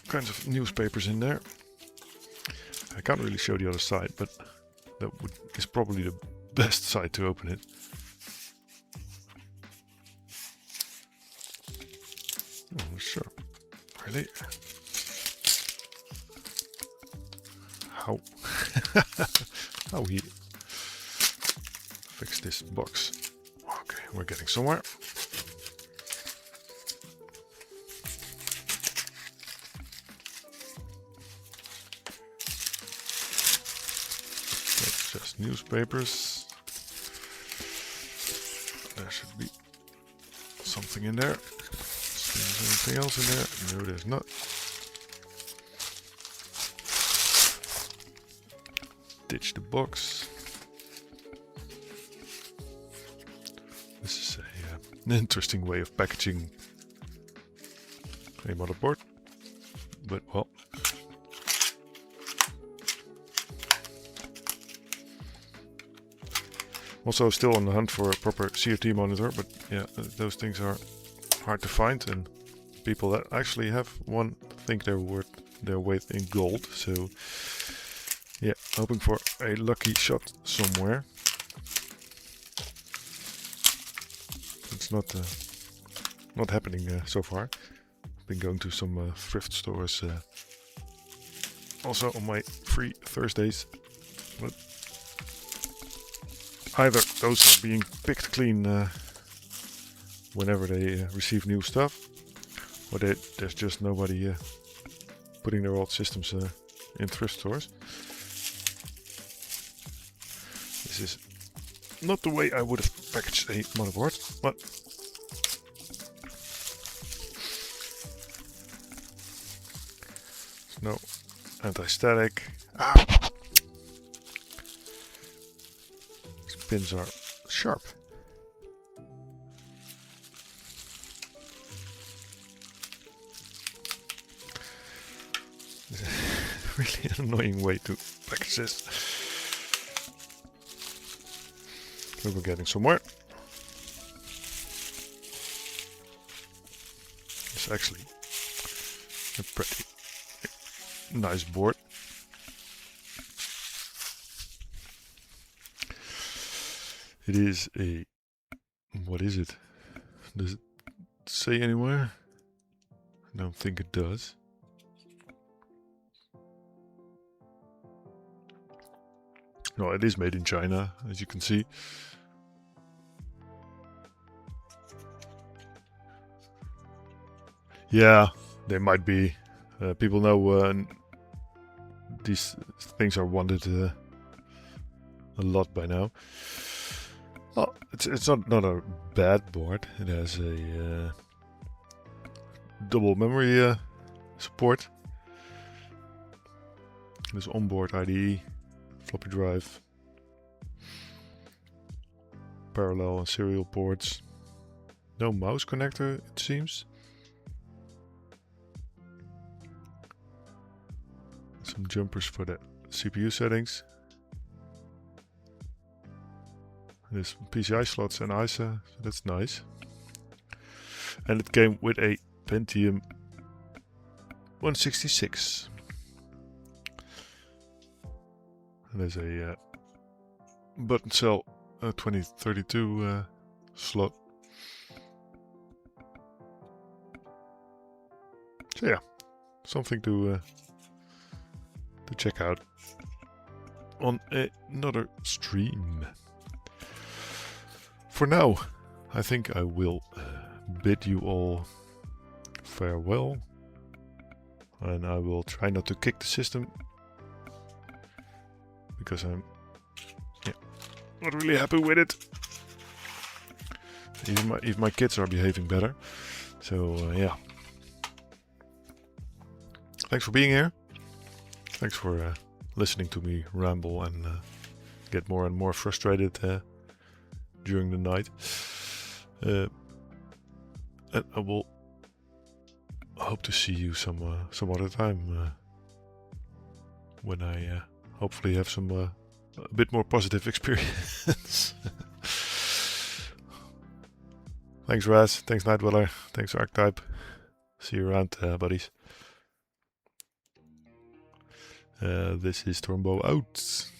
kinds of newspapers in there. I can't really show the other side, but that is probably the best side to open it. Oh, sure. Really? how how he fixed this box. Okay, we're getting somewhere. That's just newspapers. There should be something in there. Is there anything else in there? No, there's not. Ditch the box. This is an interesting way of packaging a motherboard, but well. Also still on the hunt for a proper CRT monitor, but yeah, those things are hard to find, and people that actually have one think they're worth their weight in gold. So yeah, hoping for a lucky shot somewhere. It's not happening so far. I've been going to some thrift stores also on my free Thursdays, but either those are being picked clean whenever they receive new stuff, or there's just nobody putting their old systems in thrift stores. This is not the way I would have packaged a motherboard, but there's no anti-static. Ow! These pins are sharp. This is really an annoying way to package this. We're getting somewhere. It's actually a pretty nice board. It is a... what is it? Does it say anywhere? I don't think it does. No, it is made in China, as you can see. Yeah, they might be. People know these things are wanted a lot by now. Oh, it's not a bad board. It has a double memory support. There's onboard IDE, floppy drive, parallel and serial ports. No mouse connector, it seems. Some jumpers for the CPU settings. There's PCI slots and ISA, so that's nice. And it came with a Pentium 166. And there's a button cell 2032 slot. So yeah, something to check out on another stream. For now, I think I will bid you all farewell, and I will try not to kick the system because I'm not really happy with it. Even my kids are behaving better. So yeah, thanks for being here. Thanks for listening to me ramble and get more and more frustrated during the night. And I will hope to see you some other time when I hopefully have some a bit more positive experience. Thanks Raz, thanks Nightweller, thanks Archetype. See you around, buddies. This is Tormbo out.